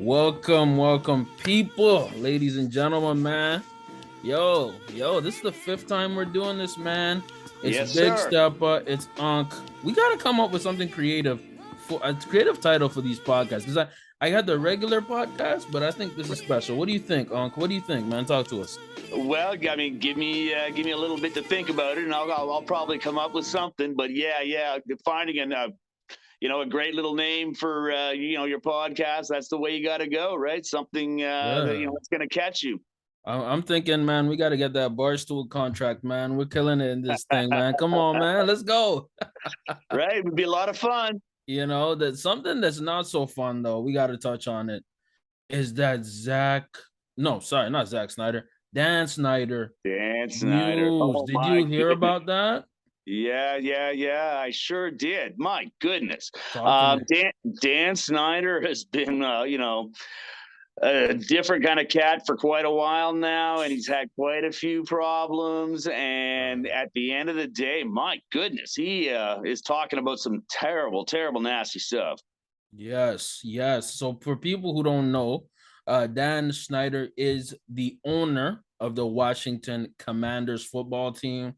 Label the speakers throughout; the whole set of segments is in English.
Speaker 1: Welcome, people, ladies and gentlemen, man. This is the fifth time we're doing this, man. It's
Speaker 2: Yes,
Speaker 1: Big
Speaker 2: sir.
Speaker 1: Stepper, it's Unc. We gotta come up with something creative for a creative title for these podcasts. Because I had the regular podcast, but I think this is special. What do you think, Unc? What do you think, man? Talk to us.
Speaker 2: Well, I mean, give me a little bit to think about it, and I'll probably come up with something. But yeah, finding a great little name for your podcast. That's the way you got to go, right? Something that
Speaker 1: Yeah.
Speaker 2: that's going to catch you.
Speaker 1: I'm thinking, man, we got to get that Barstool contract, man. We're killing it in this thing, man. Come on, man. Let's go.
Speaker 2: Right? It would be a lot of fun.
Speaker 1: That's something that's not so fun though. We got to touch on it. Is that no, sorry, not Zack Snyder, Dan Snyder
Speaker 2: Dan Snyder.
Speaker 1: news.
Speaker 2: Oh
Speaker 1: Did
Speaker 2: my
Speaker 1: you hear
Speaker 2: goodness.
Speaker 1: about that?
Speaker 2: Yeah. I sure did. My goodness.
Speaker 1: Talk to me.
Speaker 2: Dan Snyder has been, a different kind of cat for quite a while now, and he's had quite a few problems. And at the end of the day, my goodness, he is talking about some terrible, terrible, nasty stuff.
Speaker 1: Yes. So for people who don't know, Dan Snyder is the owner of the Washington Commanders football team.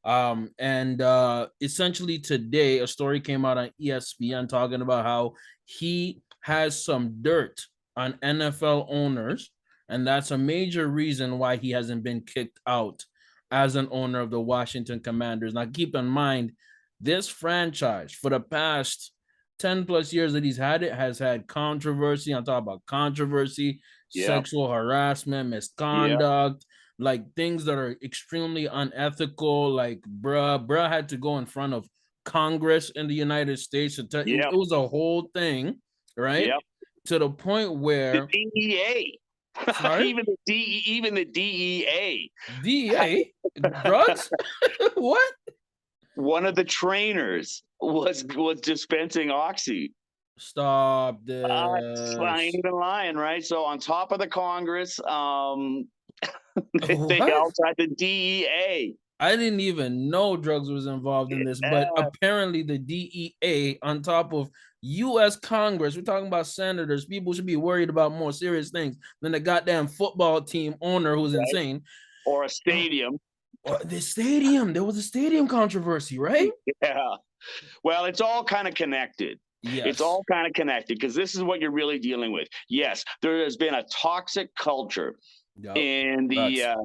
Speaker 1: And essentially today, a story came out on ESPN talking about how he has some dirt on NFL owners, and that's a major reason why he hasn't been kicked out as an owner of the Washington Commanders. Now, keep in mind, this franchise for the past 10 plus years that he's had it has had controversy on top of controversy,
Speaker 2: Yeah,
Speaker 1: sexual harassment,
Speaker 2: yeah,
Speaker 1: misconduct, like things that are extremely unethical. Like, bruh had to go in front of Congress in the United States.
Speaker 2: yeah,
Speaker 1: It was a whole thing, right?
Speaker 2: yeah.
Speaker 1: To the point
Speaker 2: The
Speaker 1: where,
Speaker 2: DEA,
Speaker 1: sorry,
Speaker 2: even the DEA.
Speaker 1: DEA drugs? What?
Speaker 2: One of the trainers was dispensing oxy.
Speaker 1: Stop
Speaker 2: I ain't
Speaker 1: this.
Speaker 2: even lying, right? So on top of the Congress, they
Speaker 1: What?
Speaker 2: also had the DEA.
Speaker 1: I didn't even know drugs was involved in this, but
Speaker 2: Uh,
Speaker 1: apparently the DEA, on top of U.S. Congress, we're talking about senators. People should be worried about more serious things than the goddamn football team owner who's
Speaker 2: right?
Speaker 1: insane.
Speaker 2: Or a
Speaker 1: Oh,
Speaker 2: stadium.
Speaker 1: the stadium, there was a stadium controversy, right?
Speaker 2: Yeah. Well, it's all kind of connected. It's
Speaker 1: Yes.
Speaker 2: all kind of connected because this is what you're really dealing with. Yes, there has been a toxic culture
Speaker 1: Yep.
Speaker 2: in the
Speaker 1: That's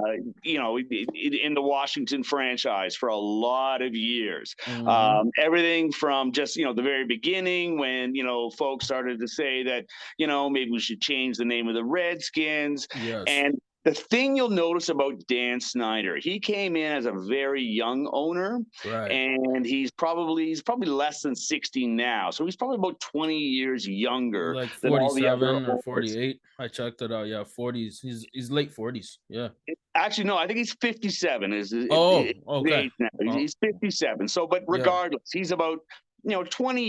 Speaker 2: in the Washington franchise for a lot of years.
Speaker 1: mm-hmm.
Speaker 2: Everything from just the very beginning when folks started to say that maybe we should change the name of the Redskins.
Speaker 1: Yes.
Speaker 2: And the thing you'll notice about Dan Snyder, he came in as a very young owner,
Speaker 1: Right.
Speaker 2: and he's probably less than 60 now, so he's probably about 20 years
Speaker 1: He's
Speaker 2: younger
Speaker 1: like
Speaker 2: than all the other
Speaker 1: 47 or
Speaker 2: owners.
Speaker 1: 48. I checked it out. Yeah, 40s. He's late 40s. Yeah.
Speaker 2: Actually, no, I think he's 57 is the
Speaker 1: Oh, okay.
Speaker 2: age now.
Speaker 1: Oh,
Speaker 2: He's 57. So, but
Speaker 1: yeah,
Speaker 2: regardless, he's about 20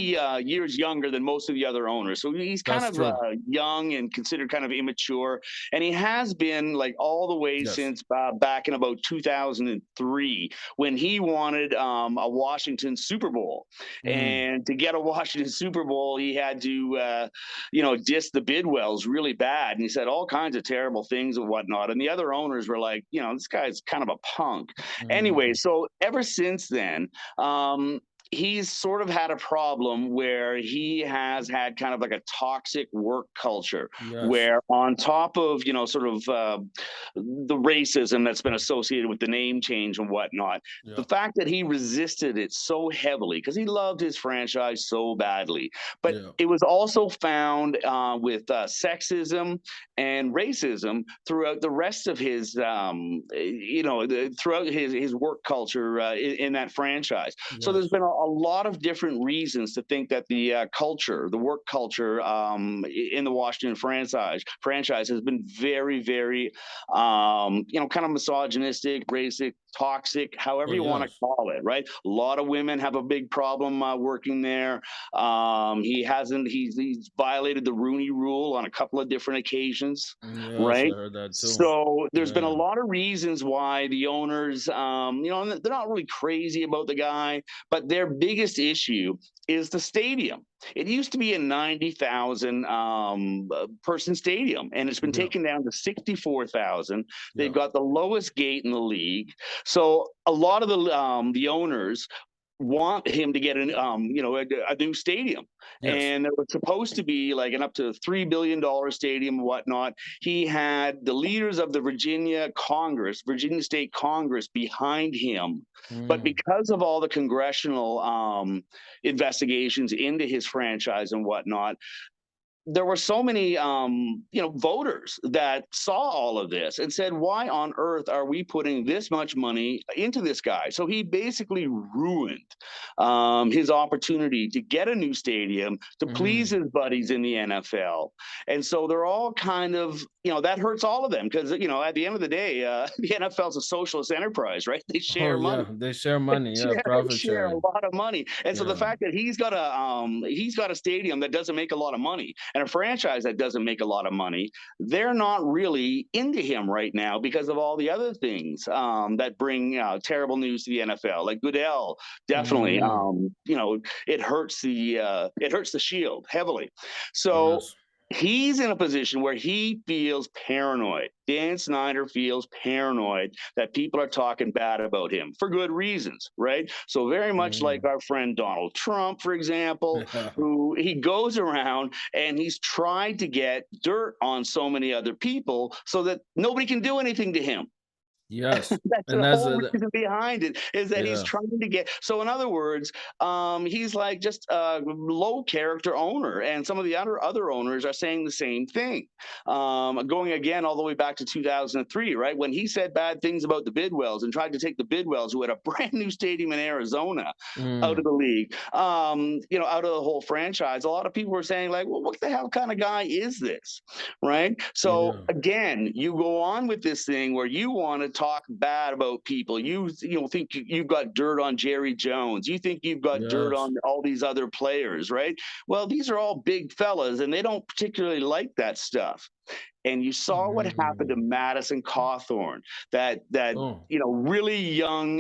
Speaker 2: years younger than most of the other owners. So he's kind
Speaker 1: that's
Speaker 2: of
Speaker 1: true.
Speaker 2: young and considered kind of immature. And he has been like all the way
Speaker 1: Yes.
Speaker 2: since back in about 2003 when he wanted a Washington Super Bowl.
Speaker 1: Mm,
Speaker 2: And to get a Washington Super Bowl, he had to, diss the Bidwells really bad. And he said all kinds of terrible things and whatnot. And the other owners were like, this guy's kind of a punk. Anyway,
Speaker 1: mm,
Speaker 2: so ever since then, he's sort of had a problem where he has had kind of like a toxic work culture
Speaker 1: yes.
Speaker 2: where on top of sort of the racism that's been associated with the name change and whatnot, the
Speaker 1: Yeah.
Speaker 2: fact that he resisted it so heavily because he loved his franchise so badly, but
Speaker 1: Yeah.
Speaker 2: it was also found with sexism and racism throughout the rest of his throughout his work culture in that franchise. So there's
Speaker 1: Yes.
Speaker 2: been a lot of different reasons to think that the culture, the work culture in the Washington franchise has been very, very, kind of misogynistic, racist, toxic, however
Speaker 1: Oh,
Speaker 2: you want to
Speaker 1: yes.
Speaker 2: call it, right? A lot of women have a big problem working there. He's violated the Rooney Rule on a couple of different occasions,
Speaker 1: Yes, I
Speaker 2: right?
Speaker 1: heard that too.
Speaker 2: So there's been a
Speaker 1: Yeah.
Speaker 2: lot of reasons why the owners, they're not really crazy about the guy, but their biggest issue is the stadium. It used to be a 90,000 person stadium, and it's been
Speaker 1: Yeah.
Speaker 2: taken down to 64,000. They've
Speaker 1: Yeah.
Speaker 2: got the lowest gate in the league. So a lot of the owners want him to get a new stadium,
Speaker 1: Yes.
Speaker 2: and it was supposed to be like an up to $3 billion stadium and whatnot. He had the leaders of the Virginia State Congress behind him, but
Speaker 1: Mm.
Speaker 2: because of all the congressional investigations into his franchise and whatnot, there were so many voters that saw all of this and said, why on earth are we putting this much money into this guy? So he basically ruined his opportunity to get a new stadium, to please
Speaker 1: Mm.
Speaker 2: his buddies in the NFL. And so they're all kind of, that hurts all of them because, at the end of the day, the NFL is a socialist enterprise, right? They
Speaker 1: Oh
Speaker 2: share money.
Speaker 1: yeah, they share money. Yeah, profit
Speaker 2: Share a
Speaker 1: sharing.
Speaker 2: lot of money, and so the
Speaker 1: Yeah.
Speaker 2: fact that he's got a stadium that doesn't make a lot of money and a franchise that doesn't make a lot of money, they're not really into him right now because of all the other things that bring terrible news to the NFL. Like Goodell, definitely,
Speaker 1: Mm.
Speaker 2: it hurts the Shield heavily. So
Speaker 1: Yes.
Speaker 2: he's in a position where he feels paranoid. Dan Snyder feels paranoid that people are talking bad about him for good reasons, right? So very much like
Speaker 1: Mm.
Speaker 2: our friend Donald Trump, for example,
Speaker 1: Yeah.
Speaker 2: who he goes around and he's tried to get dirt on so many other people so that nobody can do anything to him.
Speaker 1: Yes.
Speaker 2: That's
Speaker 1: And
Speaker 2: the
Speaker 1: that's
Speaker 2: whole reason behind it, is that he's
Speaker 1: yeah.
Speaker 2: trying to get. So, in other words, he's like just a low character owner, and some of the other owners are saying the same thing. Going again all the way back to 2003, right, when he said bad things about the Bidwells and tried to take the Bidwells, who had a brand new stadium in Arizona, out of
Speaker 1: Mm.
Speaker 2: the league, out of the whole franchise. A lot of people were saying like, well, what the hell kind of guy is this, right? So
Speaker 1: Yeah.
Speaker 2: again, you go on with this thing where you want to talk bad about people. Think you've got dirt on Jerry Jones. You think you've got dirt
Speaker 1: Yes.
Speaker 2: on all these other players, right? Well, these are all big fellas, and they don't particularly like that stuff. And you saw what happened to
Speaker 1: Mm.
Speaker 2: Madison Cawthorn, that
Speaker 1: Oh.
Speaker 2: really young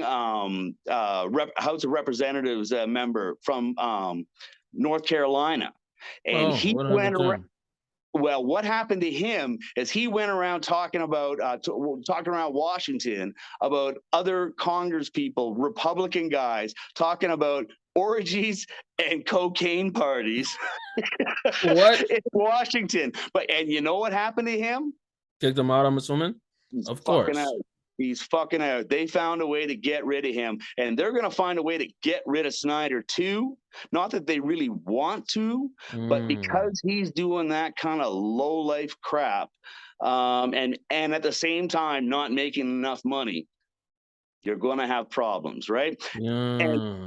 Speaker 2: House of Representatives member from North Carolina, and
Speaker 1: Oh,
Speaker 2: he
Speaker 1: what happened
Speaker 2: went
Speaker 1: to
Speaker 2: around.
Speaker 1: him?
Speaker 2: Well, what happened to him is he went around talking around Washington about other Congress people, Republican guys, talking about orgies and cocaine parties
Speaker 1: What?
Speaker 2: in Washington. And you know what happened to him?
Speaker 1: Kicked him out, I'm assuming?
Speaker 2: He's
Speaker 1: Of
Speaker 2: fucking
Speaker 1: course.
Speaker 2: out. He's fucking out. They found a way to get rid of him, and they're going to find a way to get rid of Snyder too. Not that they really want to, but
Speaker 1: Mm.
Speaker 2: because he's doing that kind of low life crap, and at the same time not making enough money, you're going to have problems, right? And
Speaker 1: Yeah,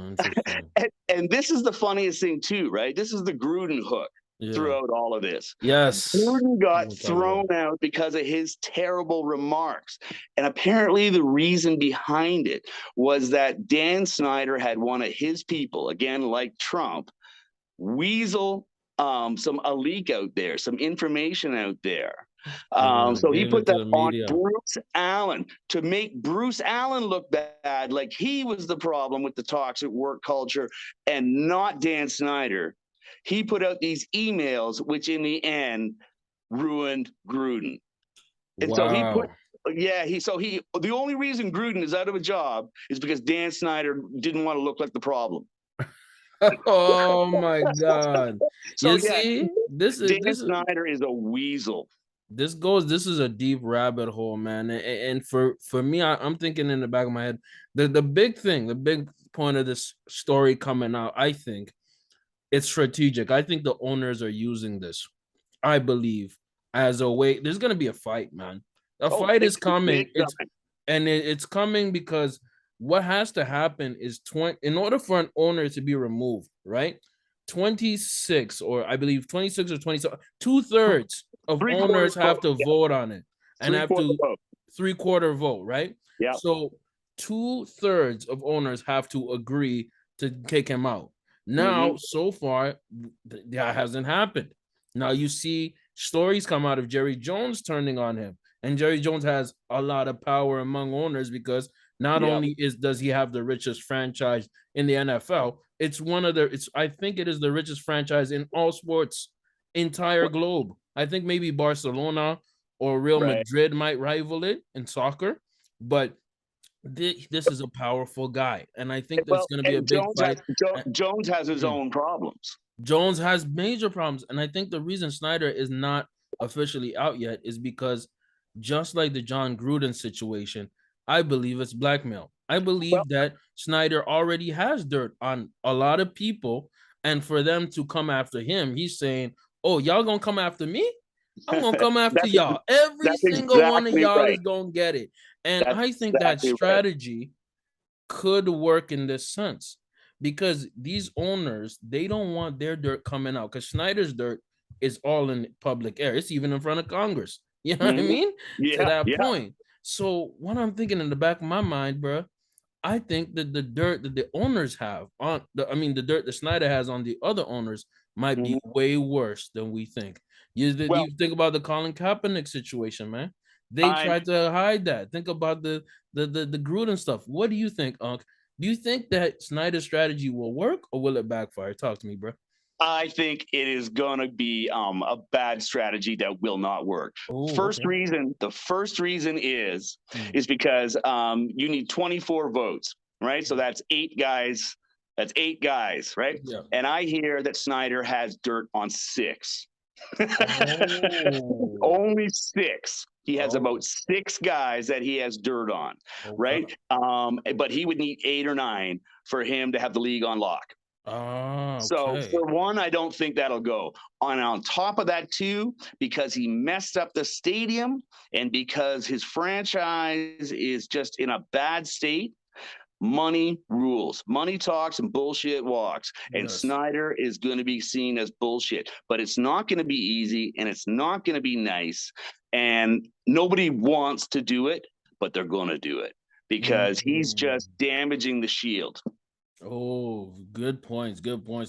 Speaker 1: interesting.
Speaker 2: and this is the funniest thing too, right? This is the Gruden hook
Speaker 1: Yeah.
Speaker 2: throughout all of this.
Speaker 1: Yes.
Speaker 2: Gruden got
Speaker 1: We'll talk about
Speaker 2: thrown out because of his terrible remarks. And apparently, the reason behind it was that Dan Snyder had one of his people, again, like Trump, weasel a leak out there, some information out there.
Speaker 1: yeah,
Speaker 2: So he
Speaker 1: gave it
Speaker 2: put
Speaker 1: to
Speaker 2: that
Speaker 1: the
Speaker 2: on
Speaker 1: media.
Speaker 2: Bruce Allen to make Bruce Allen look bad, like he was the problem with the toxic work culture and not Dan Snyder. He put out these emails, which in the end ruined Gruden. And so he put,
Speaker 1: Wow.
Speaker 2: yeah, the only reason Gruden is out of a job is because Dan Snyder didn't want to look like the problem.
Speaker 1: Oh my God.
Speaker 2: So
Speaker 1: You
Speaker 2: yeah,
Speaker 1: see,
Speaker 2: Dan Snyder is a weasel.
Speaker 1: this is a deep rabbit hole, man. And for me, I'm thinking in the back of my head, the big point of this story coming out, I think it's strategic. I think the owners are using this, I believe, as a way. There's gonna be a fight, man. A
Speaker 2: Oh,
Speaker 1: fight
Speaker 2: big,
Speaker 1: is coming.
Speaker 2: big time.
Speaker 1: It's coming because what has to happen is 20 in order for an owner to be removed, right? 26 or I believe 26 or 27, two-thirds of
Speaker 2: Three quarter
Speaker 1: owners have
Speaker 2: vote.
Speaker 1: to
Speaker 2: Yeah,
Speaker 1: vote on it and
Speaker 2: three
Speaker 1: have
Speaker 2: quarter
Speaker 1: to
Speaker 2: vote.
Speaker 1: three-quarter vote, right?
Speaker 2: Yeah.
Speaker 1: So two-thirds of owners have to agree to kick him out. Now, so far, that hasn't happened. Now you see stories come out of Jerry Jones turning on him, and Jerry Jones has a lot of power among owners because not only does he have the richest franchise in the NFL, I think it is the richest franchise in all sports, entire globe. I think maybe Barcelona or Real Madrid might rival it in soccer, but this is a powerful guy, and I think that's going to be a
Speaker 2: and
Speaker 1: big fight.
Speaker 2: Jones has his own problems.
Speaker 1: Jones has major problems, and I think the reason Snyder is not officially out yet is because, just like the John Gruden situation, I believe it's blackmail. I believe that Snyder already has dirt on a lot of people, and for them to come after him, he's saying, "Oh, y'all gonna come after me? I'm gonna come after y'all. Every single one of y'all is gonna get it." And I think that strategy could work in this sense because these owners, they don't want their dirt coming out because Snyder's dirt is all in public air. It's even in front of Congress. You know what I mean? To that point. So what I'm thinking in the back of my mind, bro, I think that the dirt that the owners have on the dirt that Snyder has on the other owners might be way worse than we think. You think about the Colin Kaepernick situation, man. They tried to hide that. Think about the Gruden stuff. What do you think, Unc? Do you think that Snyder's strategy will work or will it backfire? Talk to me, bro.
Speaker 2: I think it is going to be a bad strategy that will not work. The first reason is because you need 24 votes, right? So that's 8 guys. That's 8 guys, right?
Speaker 1: Yeah.
Speaker 2: And I hear that Snyder has dirt on 6. Only 6. He has about 6 guys that he has dirt on, right? But he would need 8 or 9 for him to have the league on lock. So for one, I don't think that'll go. On top of that, too, because he messed up the stadium and because his franchise is just in a bad state, money rules. Money talks and bullshit walks. And Snyder is going to be seen as bullshit. But it's not going to be easy and it's not going to be nice. And nobody wants to do it, but they're going to do it because he's just damaging the shield.
Speaker 1: Oh, good points,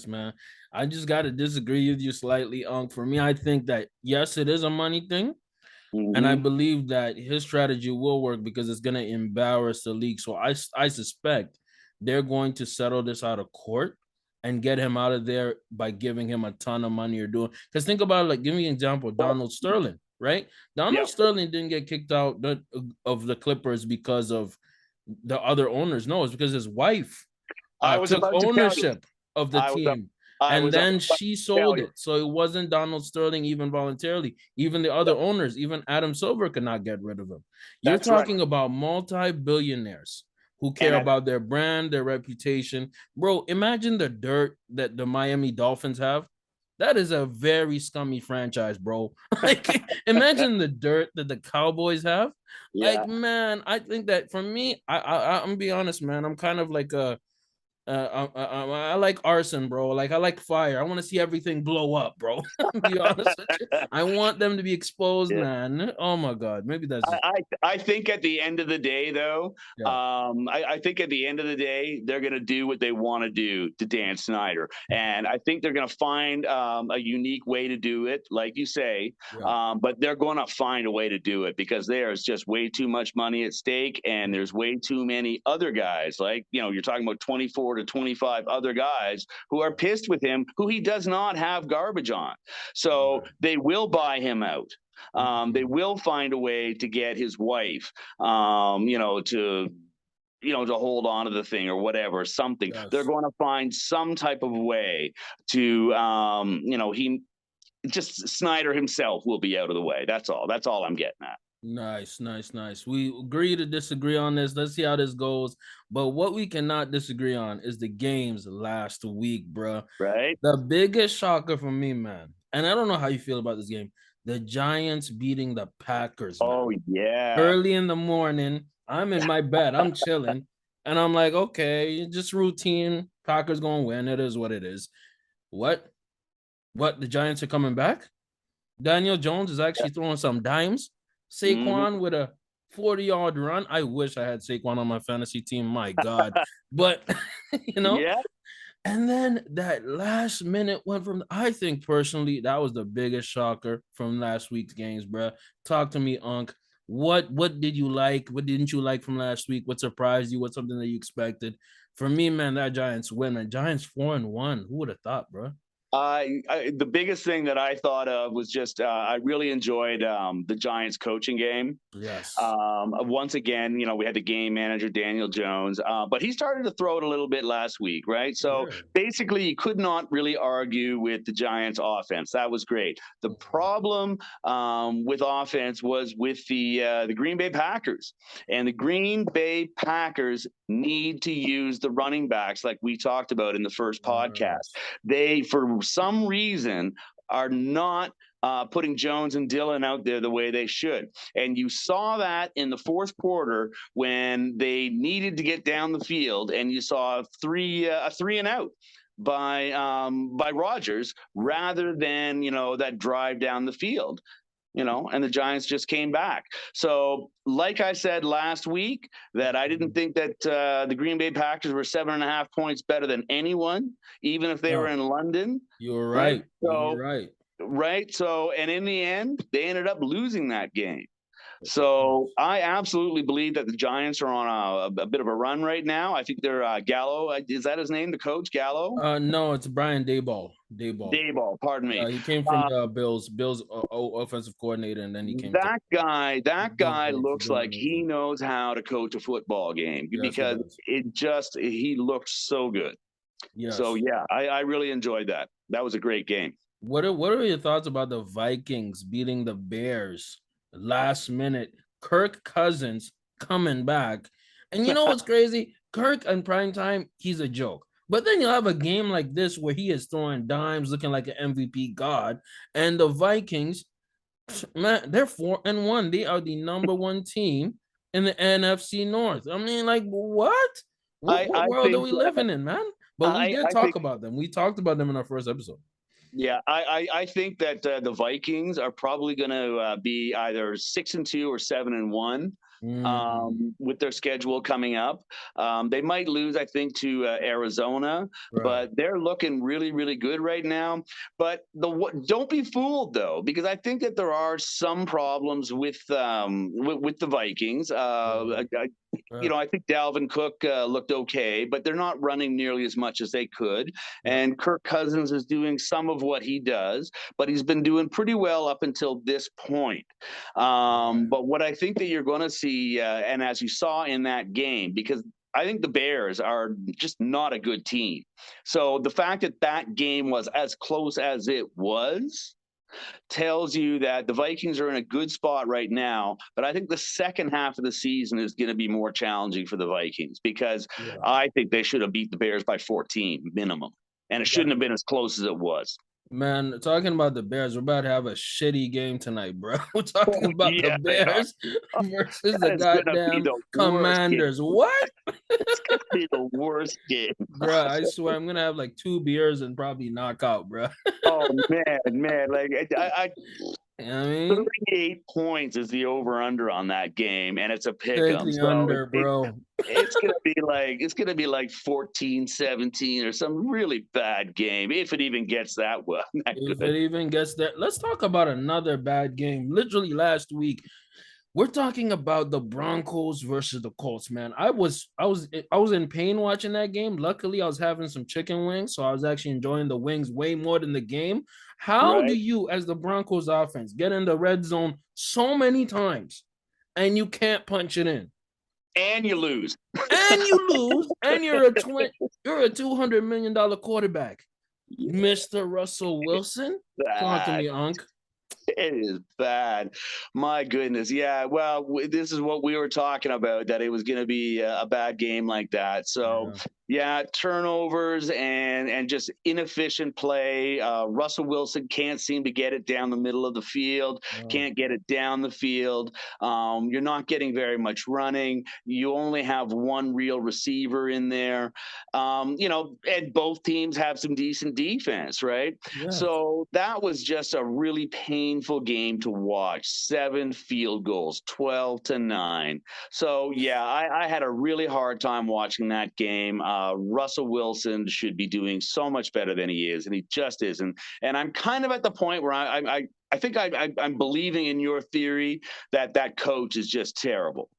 Speaker 1: man. I just got to disagree with you slightly, Unc. For me, I think that yes, it is a money thing, and I believe that his strategy will work because it's going to embarrass the league. So I suspect they're going to settle this out of court and get him out of there by giving him a ton of money or doing. Because think about it, like, give me an example, Donald Sterling, right? Donald Sterling didn't get kicked out of the Clippers because of the other owners. No, it's because his wife took ownership of the team, and then she sold it. So it wasn't Donald Sterling even voluntarily. Even the other owners, even Adam Silver could not get rid of him. You're talking about multi-billionaires who care about their brand, their reputation. Bro, imagine the dirt that the Miami Dolphins have. That is a very scummy franchise, bro. Like, imagine the dirt that the Cowboys have. Like, man, I think that for me, I'm gonna be honest, man. I'm kind of like I like arson, bro. Like, I like fire. I want to see everything blow up, bro. Be honest with you. I want them to be exposed, man. Oh my god, maybe that's.
Speaker 2: I think at the end of the day, though, I think at the end of the day, they're going to do what they want to do to Dan Snyder, and I think they're going to find a unique way to do it, like you say. But they're going to find a way to do it because there's just way too much money at stake, and there's way too many other guys. Like, you're talking about 24 to 25 other guys who are pissed with him, who he does not have garbage on. So they will buy him out. They will find a way to get his wife, to hold on to the thing or whatever, something. They're going to find some type of way to, Snyder himself will be out of the way. That's all. That's all I'm getting at.
Speaker 1: Nice. We agree to disagree on this. Let's see how this goes. But what we cannot disagree on is the games last week, bro.
Speaker 2: Right.
Speaker 1: The biggest shocker for me, man, and I don't know how you feel about this game. The Giants beating the Packers.
Speaker 2: Oh, yeah.
Speaker 1: Early in the morning, I'm in my bed. I'm chilling. And I'm like, okay, just routine. Packers going to win. It is what it is. What? The Giants are coming back? Daniel Jones is actually throwing some dimes. Saquon with a 40-yard run. I wish I had Saquon on my fantasy team. My God. But, And then that last minute went from, I think personally, that was the biggest shocker from last week's games, bro. Talk to me, Unc. What did you like? What didn't you like from last week? What surprised you? What's something that you expected? For me, man, that Giants win, man. Giants 4-1. Who would have thought, bro?
Speaker 2: The biggest thing that I thought of was just I really enjoyed the Giants coaching game.
Speaker 1: Yes.
Speaker 2: Once again, we had the game manager, Daniel Jones, but he started to throw it a little bit last week, right? So
Speaker 1: Yeah.
Speaker 2: basically, you could not really argue with the Giants' offense. That was great. The problem with offense was with the Green Bay Packers, and the Green Bay Packers need to use the running backs like we talked about in the first podcast.
Speaker 1: Yes.
Speaker 2: They, for some reason, are not putting Jones and Dillon out there the way they should. And you saw that in the fourth quarter when they needed to get down the field, and you saw a three and out by Rodgers rather than that drive down the field. And the Giants just came back. So, like I said last week, that I didn't think that the Green Bay Packers were 7.5 points better than anyone, even if they were
Speaker 1: No,
Speaker 2: in London,
Speaker 1: you're
Speaker 2: right?
Speaker 1: right. You're
Speaker 2: So,
Speaker 1: right.
Speaker 2: and in the end, they ended up losing that game. So I absolutely believe that the Giants are on a bit of a run right now. I think they're Gallo. Is that his name? The coach, Gallo?
Speaker 1: No, it's Brian Dayball. Dayball.
Speaker 2: Dayball, pardon me.
Speaker 1: He came from the Bills offensive coordinator, and then he came to.
Speaker 2: That
Speaker 1: Doing
Speaker 2: guy
Speaker 1: great. He's
Speaker 2: looks
Speaker 1: doing
Speaker 2: like he
Speaker 1: amazing.
Speaker 2: knows how to coach a football game
Speaker 1: Yes, he
Speaker 2: because
Speaker 1: does.
Speaker 2: he looks so good. So
Speaker 1: Yes.
Speaker 2: yeah, I really enjoyed that. That was a great game.
Speaker 1: What are your thoughts about the Vikings beating the Bears last minute? Kirk Cousins coming back. And you know what's crazy? Kirk in prime time, he's a joke. But then you'll have a game like this where he is throwing dimes, looking like an MVP god. And the Vikings, man, they're 4-1. They are the number one team in the NFC North. I mean, like, what? What
Speaker 2: I
Speaker 1: world are
Speaker 2: think
Speaker 1: we living in, man? But we did
Speaker 2: I
Speaker 1: talk
Speaker 2: think
Speaker 1: about them. We talked about them in our first episode.
Speaker 2: Yeah, I think that the Vikings are probably going to be either 6-2 or 7-1
Speaker 1: Mm,
Speaker 2: with their schedule coming up. They might lose, I think, to Arizona,
Speaker 1: right.
Speaker 2: but they're looking really, really good right now. But don't be fooled though, because I think that there are some problems with the Vikings.
Speaker 1: Yeah. Yeah.
Speaker 2: I think Dalvin Cook looked okay, but they're not running nearly as much as they could.
Speaker 1: Yeah.
Speaker 2: And Kirk Cousins is doing some of what he does, but he's been doing pretty well up until this point.
Speaker 1: Right.
Speaker 2: But what I think that you're going to see, and as you saw in that game, because I think the Bears are just not a good team. So the fact that that game was as close as it was tells you that the Vikings are in a good spot right now. But I think the second half of the season is going to be more challenging for the Vikings because
Speaker 1: Yeah.
Speaker 2: I think they should have beat the Bears by 14 minimum. And it
Speaker 1: Yeah.
Speaker 2: shouldn't have been as close as it was.
Speaker 1: Man, talking about the Bears, we're about to have a shitty game tonight, bro. We're talking about the
Speaker 2: Yeah, they are.
Speaker 1: Bears versus the
Speaker 2: That is going to be
Speaker 1: goddamn
Speaker 2: the worst game.
Speaker 1: Commanders. What?
Speaker 2: It's going to be the worst game.
Speaker 1: Bro, I swear I'm gonna have like 2 beers and probably knock out, bro.
Speaker 2: Oh man! Like I
Speaker 1: You know what I mean?
Speaker 2: 38 points is the over under on that game, and it's a pick
Speaker 1: Take
Speaker 2: 'em.
Speaker 1: the
Speaker 2: So
Speaker 1: under, bro.
Speaker 2: it's gonna be like 14-17 or some really bad game if it even gets that well that
Speaker 1: If
Speaker 2: good.
Speaker 1: it even gets there. Let's talk about another bad game. Literally last week, we're talking about the Broncos versus the Colts, man. I was in pain watching that game. Luckily, I was having some chicken wings, so I was actually enjoying the wings way more than the game. How do
Speaker 2: Right?
Speaker 1: you, as the Broncos offense, get in the red zone so many times and you can't punch it in?
Speaker 2: And you lose.
Speaker 1: And you lose, and you're a $200 million quarterback. Mr. Russell Wilson. Talk to
Speaker 2: Bad.
Speaker 1: me, Unc.
Speaker 2: It is bad. My goodness. Yeah. Well, this is what we were talking about, that it was going to be a bad game like that. So,
Speaker 1: Yeah.
Speaker 2: yeah, turnovers and just inefficient play. Russell Wilson can't seem to get it down the middle of the field,
Speaker 1: Oh,
Speaker 2: can't get it down the field. You're not getting very much running. You only have one real receiver in there. And both teams have some decent defense, right?
Speaker 1: yes.
Speaker 2: So that was just a really painful game to watch. 7 field goals, 12-9. So yeah, I had a really hard time watching that game. Russell Wilson should be doing so much better than he is, and he just isn't. And I'm kind of at the point where I think I'm believing in your theory that that coach is just terrible.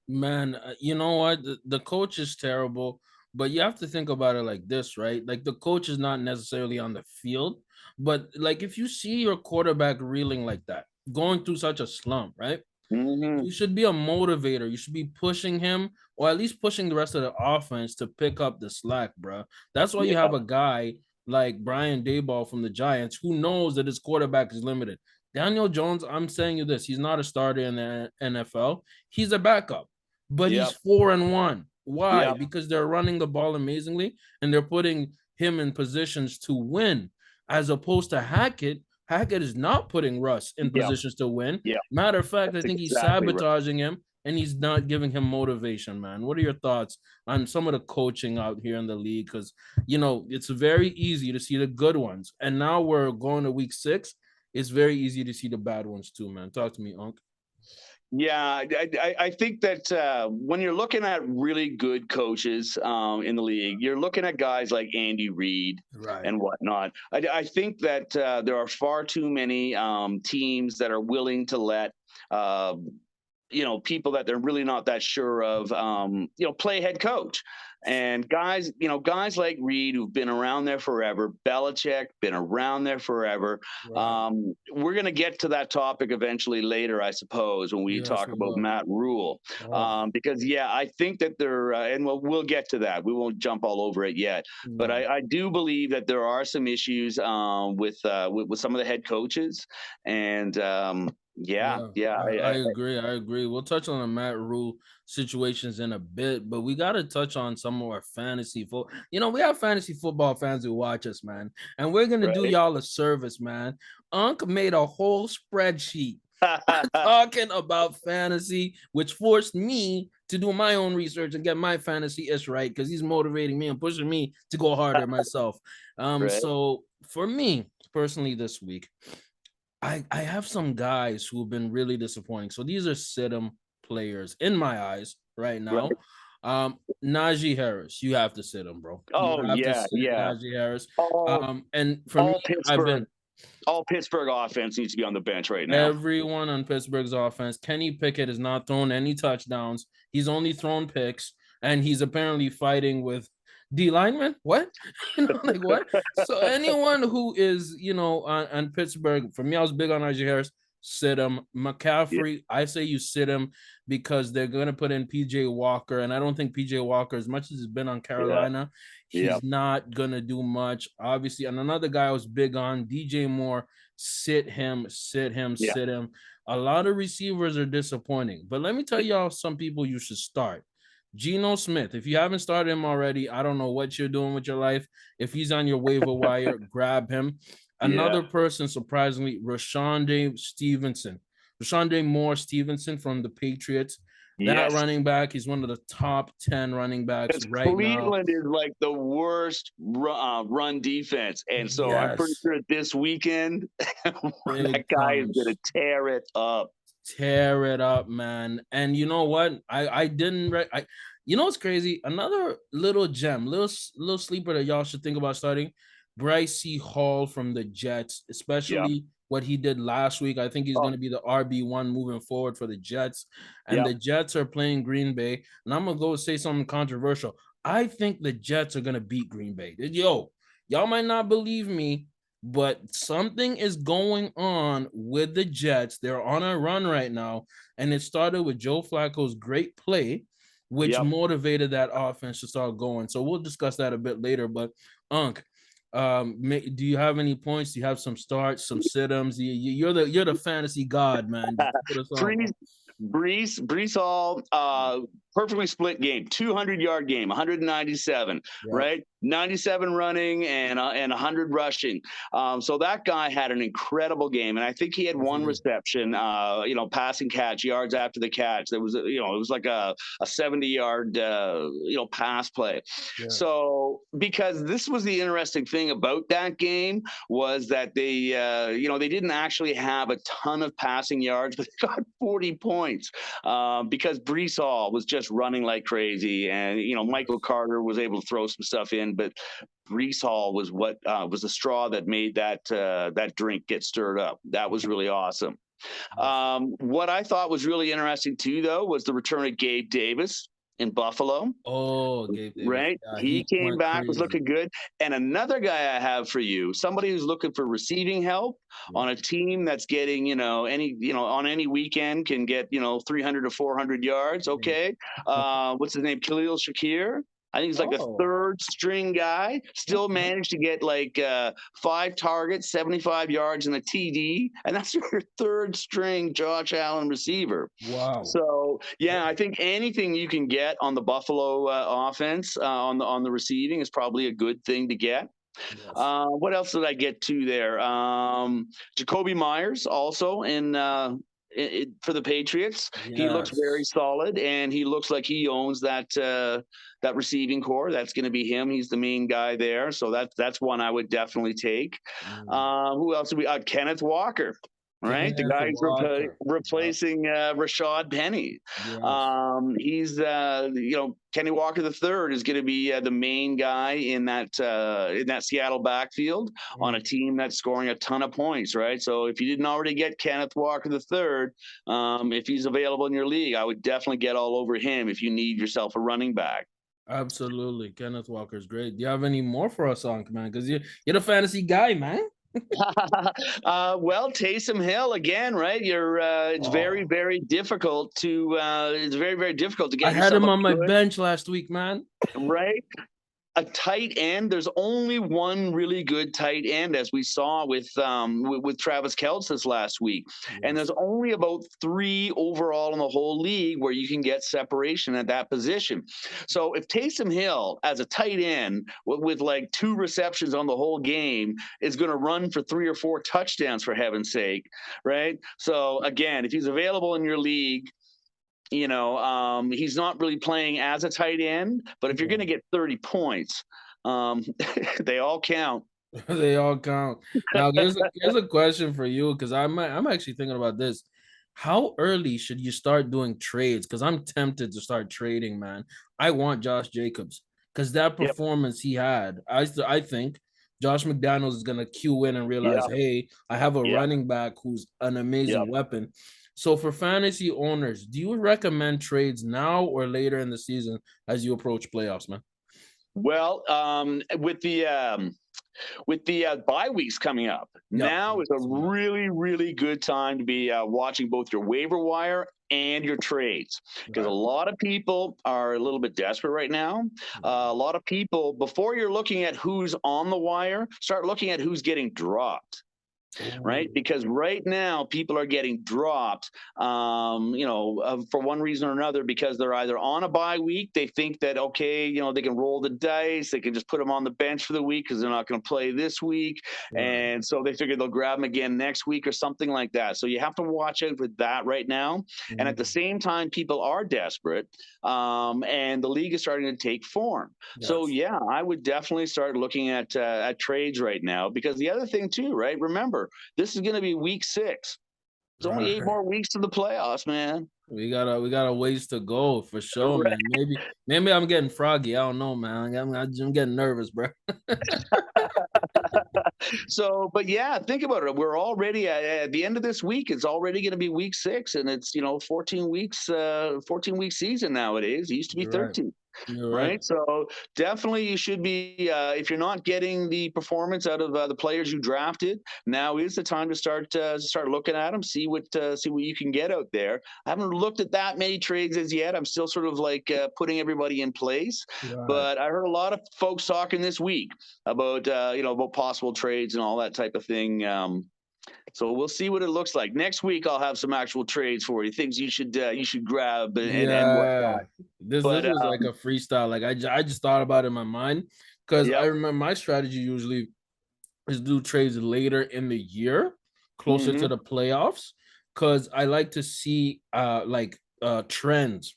Speaker 1: Man, you know what? The coach is terrible, but you have to think about it like this, right? Like the coach is not necessarily on the field, but like if you see your quarterback reeling like that, going through such a slump, right?
Speaker 2: Hmm.
Speaker 1: You should be a motivator. You should be pushing him, or at least pushing the rest of the offense to pick up the slack, bro. That's why you
Speaker 2: Yeah,
Speaker 1: have a guy like Brian Daboll from the Giants who knows that his quarterback is limited. Daniel Jones, I'm saying you this, he's not a starter in the NFL. He's a backup, but
Speaker 2: yeah,
Speaker 1: he's 4-1. Why?
Speaker 2: yeah,
Speaker 1: Because they're running the ball amazingly and they're putting him in positions to win, as opposed to Hackett. Hackett is not putting Russ in
Speaker 2: yeah,
Speaker 1: positions to win.
Speaker 2: yeah.
Speaker 1: Matter of fact, I
Speaker 2: That's
Speaker 1: think he's
Speaker 2: exactly right.
Speaker 1: sabotaging him and he's not giving him motivation, man. What are your thoughts on some of the coaching out here in the league? Because, it's very easy to see the good ones. And now we're going to week 6. It's very easy to see the bad ones too, man. Talk to me, Unc.
Speaker 2: Yeah, I think that when you're looking at really good coaches in the league, you're looking at guys like Andy Reid
Speaker 1: Right.
Speaker 2: and whatnot. I think that there are far too many teams that are willing to let uh, people that they're really not that sure of, play head coach. And guys like Reed, who've been around there forever, Belichick, been around there forever.
Speaker 1: Right.
Speaker 2: We're going to get to that topic eventually later, I suppose, when we
Speaker 1: Yes,
Speaker 2: talk
Speaker 1: we
Speaker 2: about
Speaker 1: will.
Speaker 2: Matt Rule.
Speaker 1: Oh,
Speaker 2: Because, yeah, I think that they're, and we'll get to that. We won't jump all over it yet. But
Speaker 1: no.
Speaker 2: I do believe that there are some issues with some of the head coaches. And, yeah,
Speaker 1: Yeah,
Speaker 2: yeah,
Speaker 1: I agree. I agree. We'll touch on the Matt Rule situations in a bit, but we got to touch on some of our fantasy football. We have fantasy football fans who watch us, man, and we're gonna do
Speaker 2: right.
Speaker 1: y'all a service, man. Unc made a whole spreadsheet talking about fantasy, which forced me to do my own research and get my fantasy ish right because he's motivating me and pushing me to go harder myself.
Speaker 2: Right.
Speaker 1: So for me personally, this week. I have some guys who have been really disappointing. So these are sit-em players in my eyes right
Speaker 2: Right.
Speaker 1: now. Najee Harris, you have to sit him, bro. You
Speaker 2: Oh
Speaker 1: have to
Speaker 2: yeah,
Speaker 1: sit
Speaker 2: yeah.
Speaker 1: Najee Harris.
Speaker 2: All
Speaker 1: And for me,
Speaker 2: all
Speaker 1: I've
Speaker 2: Pittsburgh,
Speaker 1: been
Speaker 2: all Pittsburgh offense needs to be on the bench right now.
Speaker 1: everyone on Pittsburgh's offense. Kenny Pickett has not thrown any touchdowns. He's only thrown picks, and he's apparently fighting with D lineman. What? Like what? So anyone who is, on Pittsburgh, for me, I was big on RJ Harris. Sit him.
Speaker 2: Yeah,
Speaker 1: McCaffrey, I say you sit him because they're going to put in PJ Walker. And I don't think PJ Walker, as much as he's been on
Speaker 2: yeah,
Speaker 1: Carolina,
Speaker 2: yeah,
Speaker 1: he's not going to do much, obviously. And another guy I was big on, DJ Moore, sit him, sit him,
Speaker 2: yeah.
Speaker 1: sit him. A lot of receivers are disappointing. But let me tell y'all some people you should start. Geno Smith, if you haven't started him already, I don't know what you're doing with your life. If he's on your waiver wire, grab him.
Speaker 2: Yeah.
Speaker 1: Another person, surprisingly, Rashonde Stevenson. Rashonde Moore Stevenson from the Patriots. That
Speaker 2: Yes.
Speaker 1: running back, he's one of the top 10 running backs
Speaker 2: Because
Speaker 1: right now.
Speaker 2: Cleveland is like the worst run defense, and so I'm pretty
Speaker 1: Yes.
Speaker 2: sure this weekend that
Speaker 1: Big
Speaker 2: guy is going
Speaker 1: thumbs.
Speaker 2: to tear it up.
Speaker 1: Tear it up, man. And you know what? I didn't what's crazy? Another little gem, little sleeper that y'all should think about starting. Bryce C. Hall from the Jets,
Speaker 2: Yeah,
Speaker 1: especially what he did last week. I think he's
Speaker 2: oh,
Speaker 1: going to be the RB1 moving forward for the Jets. And
Speaker 2: yeah,
Speaker 1: the Jets are playing Green Bay. And I'm gonna go say something controversial. I think the Jets are gonna beat Green Bay. Yo, y'all might not believe me, but something is going on with the Jets. They're on a run right now, and it started with Joe Flacco's great play, which
Speaker 2: yep.
Speaker 1: motivated that offense to start going. So we'll discuss that a bit later. But Unc, do you have any points? Do you have some starts, some sit-ums? You're the fantasy god, man. Put us on, bro.
Speaker 2: Brees Hall perfectly split game, 200-yard game, 197,
Speaker 1: Yep.
Speaker 2: right? 97 running and 100 rushing. So that guy had an incredible game, and I think he had
Speaker 1: Yes, he
Speaker 2: one
Speaker 1: did.
Speaker 2: reception, passing catch, yards after the catch. There was, it was like a 70-yard, pass play.
Speaker 1: Yes.
Speaker 2: So because this was the interesting thing about that game was that they didn't actually have a ton of passing yards, but they got 40 points because Brees Hall was just running like crazy, and Michael
Speaker 1: Yes.
Speaker 2: Carter was able to throw some stuff in, but Brees Hall was what was the straw that made that drink get stirred up. That was really awesome.
Speaker 1: Yes.
Speaker 2: What I thought was really interesting too, though, was the return of Gabe Davis in Buffalo.
Speaker 1: Oh, Gabe Davis.
Speaker 2: Right,
Speaker 1: Yeah,
Speaker 2: he
Speaker 1: he
Speaker 2: came
Speaker 1: went
Speaker 2: back, was
Speaker 1: crazy.
Speaker 2: looking good. And another guy I have for you, somebody who's looking for receiving help
Speaker 1: Yeah.
Speaker 2: on a team that's getting, on any weekend can get 300 to 400 yards.
Speaker 1: Yeah.
Speaker 2: Okay, what's his name? Khalil Shakir. I think he's like a
Speaker 1: Oh,
Speaker 2: third string guy. Still
Speaker 1: okay.
Speaker 2: managed to get like 5 targets, 75 yards, and a TD, and that's your third string Josh Allen receiver.
Speaker 1: Wow.
Speaker 2: So yeah, I think anything you can get on the Buffalo offense on the receiving is probably a good thing to get.
Speaker 1: Yes.
Speaker 2: What else did I get to there? Jacoby Myers also for the Patriots. He looks very
Speaker 1: Yes.
Speaker 2: solid, and he looks like he owns that receiving core. That's going to be him. He's the main guy there, so that's one I would definitely take.
Speaker 1: Mm.
Speaker 2: Who else? We Kenneth Walker. Right, the
Speaker 1: Kenneth
Speaker 2: guy who's
Speaker 1: Walker. Yep.
Speaker 2: replacing Rashad Penny.
Speaker 1: Yes.
Speaker 2: He's Kenny Walker the third is going to be the main guy in that Seattle backfield on a
Speaker 1: Mm.
Speaker 2: team that's scoring a ton of points, right? So if you didn't already get Kenneth Walker the third, if he's available in your league, I would definitely get all over him if you need yourself a running back.
Speaker 1: Absolutely. Kenneth Walker's great. Do you have any more for us on, man? Because you're the fantasy guy, man.
Speaker 2: Well, Taysom Hill again, right? It's very,
Speaker 1: Oh,
Speaker 2: very difficult to
Speaker 1: I
Speaker 2: get
Speaker 1: had
Speaker 2: yourself
Speaker 1: him
Speaker 2: a
Speaker 1: on my
Speaker 2: good,
Speaker 1: bench last week, man.
Speaker 2: right? A tight end. There's only one really good tight end, as we saw with Travis Kelce this last week, and there's
Speaker 1: Yes.
Speaker 2: only about three overall in the whole league where you can get separation at that position. So if Taysom Hill, as a tight end with like 2 receptions on the whole game, is going to run for 3 or 4 touchdowns, for heaven's sake, right? So again, if he's available in your league, he's not really playing as a tight end, but if you're going
Speaker 1: Yeah.
Speaker 2: to get 30 points, um, they all count.
Speaker 1: They all count. Now, here's a question for you because I'm actually thinking about this. How early should you start doing trades? Because I'm tempted to start trading, man. I want Josh Jacobs because that
Speaker 2: Yep.
Speaker 1: performance he had. I think Josh McDaniels is gonna cue in and realize,
Speaker 2: Yeah.
Speaker 1: hey, I have a
Speaker 2: Yeah.
Speaker 1: running back who's an
Speaker 2: Yeah.
Speaker 1: amazing weapon. So for fantasy owners, do you recommend trades now or later in the season as you approach playoffs, man?
Speaker 2: Well, with the bye weeks coming up,
Speaker 1: Yep.
Speaker 2: now is a
Speaker 1: Yeah.
Speaker 2: really, really good time to be watching both your waiver wire and your trades, because a
Speaker 1: Right.
Speaker 2: lot of people are a little bit desperate right now. A lot of people, before you're looking at who's on the wire, start looking at who's getting dropped, right?
Speaker 1: Oh,
Speaker 2: Because right now people are getting dropped, for one reason or another, because they're either on a bye week. They think that, okay, they can roll the dice. They can just put them on the bench for the week because they're not going to play this week.
Speaker 1: right.
Speaker 2: And so they figure they'll grab them again next week or something like that. So you have to watch out for that right now. And at the
Speaker 1: Mm,
Speaker 2: same time, people are desperate, and the league is starting to take form. So
Speaker 1: yes.
Speaker 2: yeah, I would definitely start looking at trades right now, because the other thing too, right? Remember, this is going to be week 6. There's only 8
Speaker 1: Right.
Speaker 2: more weeks to the playoffs, man.
Speaker 1: We got a ways to go for sure,
Speaker 2: Right.
Speaker 1: man. Maybe I'm getting froggy. I don't know, man. I'm getting nervous, bro.
Speaker 2: So, but yeah, think about it. We're already at the end of this week. It's already going to be week 6, and it's 14 weeks, 14-week season nowadays. It used to be
Speaker 1: You're right.
Speaker 2: 13.
Speaker 1: You're right.
Speaker 2: Right. So definitely you should be, if you're not getting the performance out of the players you drafted, now is the time to start looking at them, see what you can get out there. I haven't looked at that many trades as yet. I'm still sort of like putting everybody in place,
Speaker 1: Right.
Speaker 2: but I heard a lot of folks talking this week about about possible trades and all that type of thing. So we'll see what it looks like. Next week, I'll have some actual trades for you, things you should grab and
Speaker 1: Yeah,
Speaker 2: whatnot.
Speaker 1: this
Speaker 2: But
Speaker 1: was like a freestyle. Like I just thought about it in my mind because I
Speaker 2: yep.
Speaker 1: remember my strategy usually is do trades later in the year, closer to
Speaker 2: Hmm.
Speaker 1: the playoffs, because I like to see trends,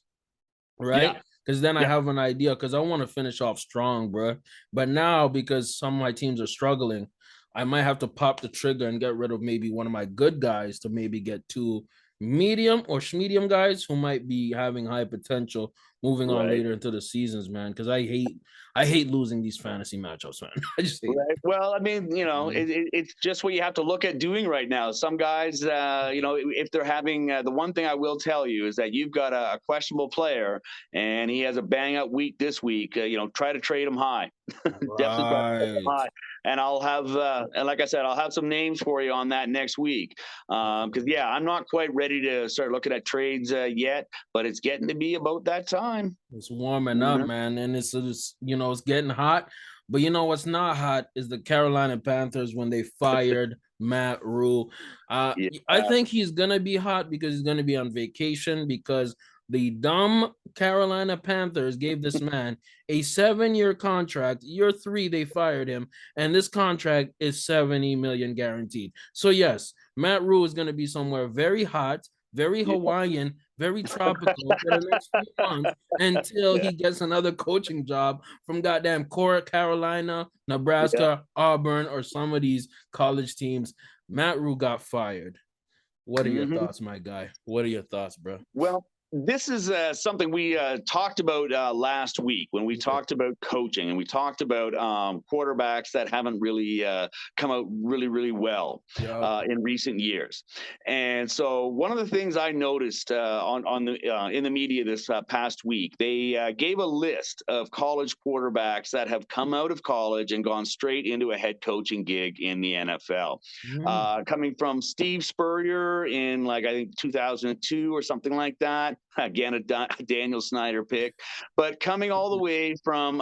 Speaker 2: Yeah.
Speaker 1: right? Because then I
Speaker 2: Yep.
Speaker 1: have an idea. Because I want to finish off strong, bro. But now, because some of my teams are struggling, I might have to pop the trigger and get rid of maybe one of my good guys to maybe get two medium or medium guys who might be having high potential moving on
Speaker 2: Right.
Speaker 1: later into the seasons, man. Because I hate losing these fantasy matchups, man. I just hate it.
Speaker 2: Right. Well, I mean,
Speaker 1: Mhm.
Speaker 2: it's just what you have to look at doing right now. Some guys, if they're having the one thing I will tell you is that you've got a questionable player and he has a bang up week this week. Try to trade him high. Definitely try to trade him
Speaker 1: Right.
Speaker 2: high. And and like I said, I'll have some names for you on that next week. Because yeah, I'm not quite ready to start looking at trades yet, but it's getting to be about that time.
Speaker 1: It's warming
Speaker 2: You
Speaker 1: up,
Speaker 2: know?
Speaker 1: man, and it's getting hot. But you know what's not hot is the Carolina Panthers when they fired Matt Rule.
Speaker 2: Yeah.
Speaker 1: I think he's gonna be hot because he's gonna be on vacation because the dumb Carolina Panthers gave this man a 7-year contract. Year three, they fired him, and this contract is 70 million guaranteed. So yes, Matt Rule is gonna be somewhere very hot, very
Speaker 2: Yeah.
Speaker 1: Hawaiian, very tropical for the next few months until
Speaker 2: Yeah.
Speaker 1: he gets another coaching job from goddamn Carolina,
Speaker 2: Yeah.
Speaker 1: Nebraska, Auburn, or some of these college teams. Matt Rule got fired. What are your
Speaker 2: Hmm.
Speaker 1: thoughts, my guy? What are your thoughts, bro?
Speaker 2: Well, this is something we talked about last week when we
Speaker 1: Okay.
Speaker 2: talked about coaching and we talked about quarterbacks that haven't really come out really, really well
Speaker 1: Yep.
Speaker 2: in recent years. And so, one of the things I noticed on the in the media this past week, they gave a list of college quarterbacks that have come out of college and gone straight into a head coaching gig in the NFL.
Speaker 1: Mm.
Speaker 2: Coming from Steve Spurrier in like I think 2002 or something like that. Again, a Daniel Snyder pick, but coming all the way from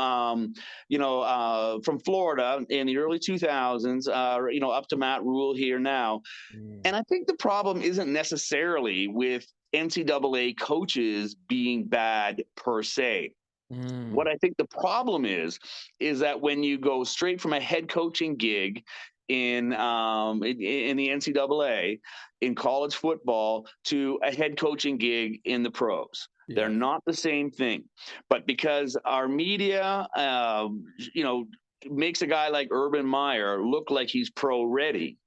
Speaker 2: Florida in the early 2000s, up to Matt Rule here now.
Speaker 1: Mm.
Speaker 2: And I think the problem isn't necessarily with NCAA coaches being bad per se. What
Speaker 1: Mm.
Speaker 2: I think the problem is that when you go straight from a head coaching gig in the NCAA in college football to a head coaching gig in the pros, they're
Speaker 1: Yes.
Speaker 2: not the same thing. But because our media, makes a guy like Urban Meyer look like he's pro ready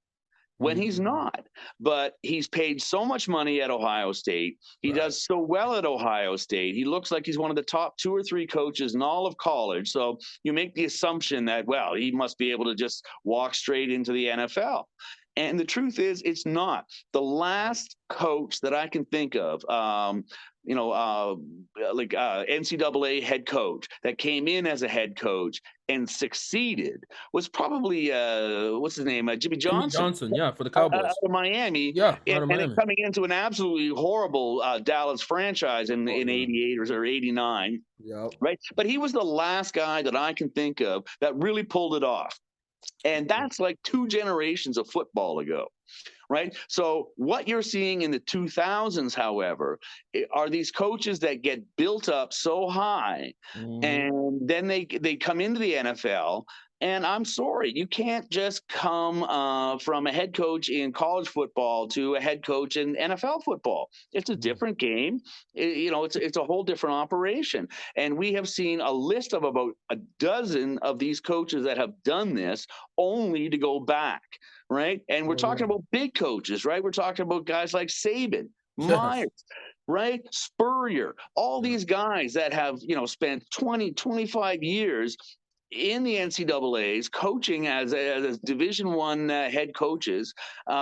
Speaker 2: when he's
Speaker 1: Mm.
Speaker 2: not. But he's paid so much money at Ohio State. He
Speaker 1: Right.
Speaker 2: does so well at Ohio State. He looks like he's one of the top two or three coaches in all of college. So you make the assumption that, well, he must be able to just walk straight into the NFL. And the truth is, it's not. The last coach that I can think of, NCAA head coach that came in as a head coach and succeeded was probably what's his name, Jimmy
Speaker 1: Jimmy
Speaker 2: Johnson
Speaker 1: Johnson, yeah, for the
Speaker 2: out
Speaker 1: Cowboys.
Speaker 2: of Miami,
Speaker 1: Yeah, out
Speaker 2: and,
Speaker 1: of
Speaker 2: and then
Speaker 1: Miami.
Speaker 2: coming into an absolutely horrible Dallas franchise
Speaker 1: Oh
Speaker 2: in
Speaker 1: yeah.
Speaker 2: '88 or '89,
Speaker 1: Yep.
Speaker 2: right? But he was the last guy that I can think of that really pulled it off. And that's like two generations of football ago, right? So what you're seeing in the 2000s, however, are these coaches that get built up so high,
Speaker 1: Mm-hmm.
Speaker 2: and then they come into the NFL. And I'm sorry, you can't just come from a head coach in college football to a head coach in NFL football. It's a different game. It's a whole different operation. And we have seen a list of about a dozen of these coaches that have done this, only to go back, right? And we're
Speaker 1: Oh yeah.
Speaker 2: talking about big coaches, right? We're talking about guys like Saban,
Speaker 1: Yes.
Speaker 2: Myers, right? Spurrier, all
Speaker 1: Yeah.
Speaker 2: these guys that have, spent 20, 25 years in the NCAA's coaching as Division One head coaches.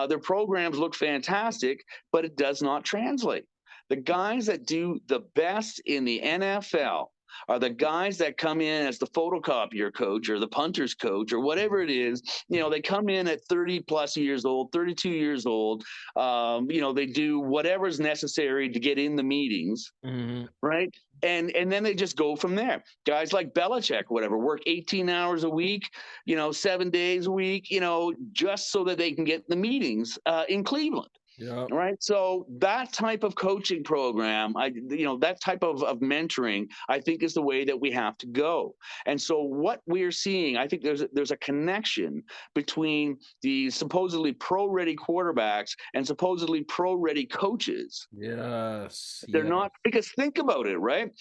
Speaker 2: Their programs look fantastic, but it does not translate. The guys that do the best in the NFL are the guys that come in as the photocopier coach or the punter's coach or whatever it is. They come in at 30 plus years old, 32 years old. They do whatever's necessary to get in the meetings, right? And then they just go from there. Guys like Belichick, whatever, work 18 hours a week, 7 days a week, just so that they can get the meetings in Cleveland.
Speaker 1: Yeah.
Speaker 2: Right. So that type of coaching program, that type of mentoring, I think is the way that we have to go. And so what we're seeing, I think there's a connection between the supposedly pro-ready quarterbacks and supposedly pro-ready coaches.
Speaker 1: Yes.
Speaker 2: They're
Speaker 1: Yeah.
Speaker 2: not, because think about it, right?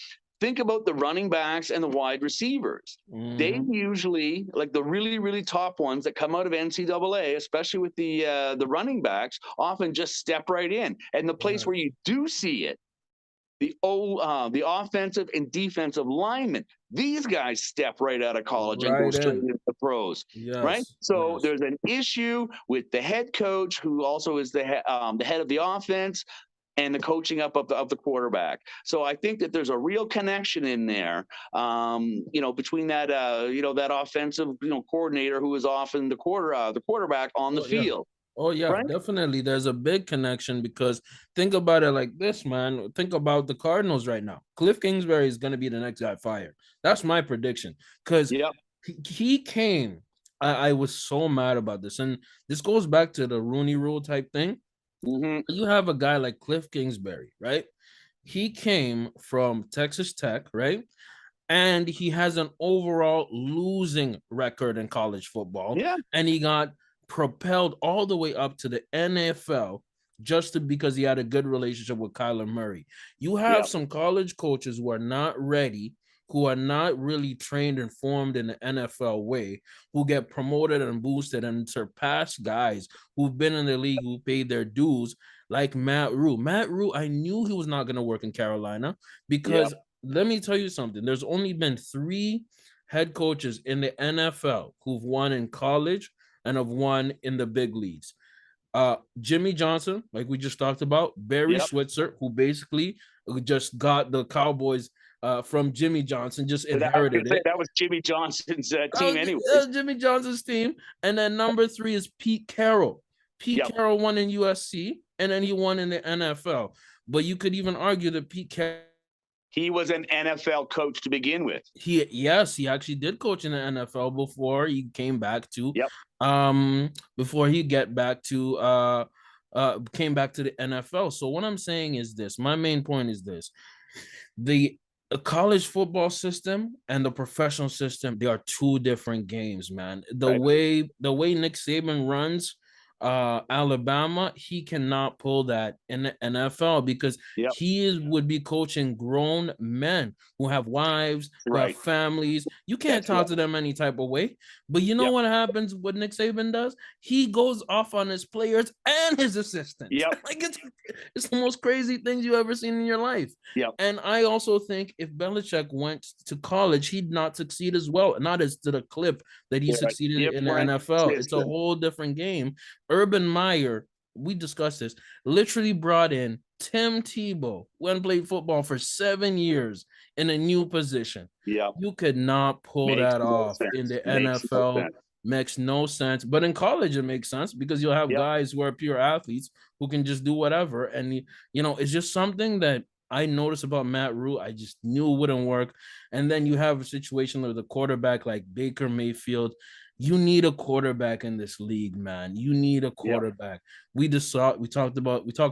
Speaker 2: Think about the running backs and the wide receivers. They usually, like the really, really top ones that come out of NCAA, especially with the running backs, often just step right in. And the place where you do see it, the offensive and defensive linemen, these guys step right out of college and go
Speaker 1: Right
Speaker 2: straight
Speaker 1: in.
Speaker 2: into the pros, right?
Speaker 1: Yes.
Speaker 2: So
Speaker 1: Yes.
Speaker 2: there's an issue with the head coach, who also is the head of the offense, and the coaching up of the quarterback. So I think that there's a real connection in there, between that, that offensive, coordinator who is often the quarterback on the
Speaker 1: Oh yeah.
Speaker 2: field,
Speaker 1: Oh yeah,
Speaker 2: right?
Speaker 1: definitely. There's a big connection because think about it like this, man. Think about the Cardinals right now. Cliff Kingsbury is going to be the next guy fired. That's my prediction because
Speaker 2: Yep.
Speaker 1: he came. I was so mad about this, and this goes back to the Rooney Rule type thing.
Speaker 2: Mm-hmm.
Speaker 1: You have a guy like Cliff Kingsbury, right? He came from Texas Tech, right? And he has an overall losing record in college football.
Speaker 2: Yeah.
Speaker 1: And he got propelled all the way up to the NFL because he had a good relationship with Kyler Murray. You have
Speaker 2: Yep.
Speaker 1: some college coaches who are not ready, who are not really trained and formed in the NFL way, who get promoted and boosted and surpass guys who've been in the league, who paid their dues, like Matt Rule. Matt Rule, I knew he was not going to work in Carolina
Speaker 2: Yep.
Speaker 1: because let me tell you something. There's only been 3 head coaches in the NFL who've won in college and have won in the big leagues. Jimmy Johnson, like we just talked about, Barry
Speaker 2: Yep.
Speaker 1: Switzer, who basically just got the Cowboys from Jimmy Johnson, just
Speaker 2: But I was going
Speaker 1: inherited
Speaker 2: to say
Speaker 1: it.
Speaker 2: that was Jimmy Johnson's team,
Speaker 1: That
Speaker 2: anyways.
Speaker 1: was Jimmy Johnson's team. And then number 3 is Pete Carroll. Pete
Speaker 2: Yep.
Speaker 1: Carroll won in USC, and then he won in the NFL. But you could even argue that Pete Carroll,
Speaker 2: He was an NFL coach to begin with.
Speaker 1: he actually did coach in the NFL before he came back to
Speaker 2: Yep.
Speaker 1: before he get back to came back to the NFL. So what I'm saying is this. My main point is this. The college football system and the professional system, they are 2 different games, man. The
Speaker 2: Right.
Speaker 1: way Nick Saban runs Alabama, he cannot pull that in the NFL because
Speaker 2: Yep.
Speaker 1: would be coaching grown men who have wives, who have
Speaker 2: Right.
Speaker 1: families. You can't
Speaker 2: That's
Speaker 1: talk
Speaker 2: right.
Speaker 1: to them any type of way. But you know
Speaker 2: Yep.
Speaker 1: what happens? What Nick Saban does? He goes off on his players and his assistants.
Speaker 2: Yep.
Speaker 1: Like it's the most crazy things you ever seen in your life.
Speaker 2: Yep.
Speaker 1: And I also think if Belichick went to college, he'd not succeed as well, not as to the clip that he succeeded in the
Speaker 2: Different
Speaker 1: NFL. It's a
Speaker 2: system.
Speaker 1: whole different game. Urban Meyer, we discussed this, literally brought in Tim Tebow, who hadn't played football for 7 years in a new position.
Speaker 2: Yep.
Speaker 1: You could not pull
Speaker 2: Makes
Speaker 1: that
Speaker 2: no
Speaker 1: off in
Speaker 2: sense.
Speaker 1: the
Speaker 2: Makes no
Speaker 1: NFL.
Speaker 2: sense.
Speaker 1: Makes no sense. But in college, it makes sense because you'll have
Speaker 2: Yep.
Speaker 1: guys who are pure athletes who can just do whatever. And, it's just something that I noticed about Matt Rule. I just knew it wouldn't work. And then you have a situation with a quarterback like Baker Mayfield. You need a quarterback in this league, man. You need a
Speaker 2: Yep.
Speaker 1: quarterback. We talk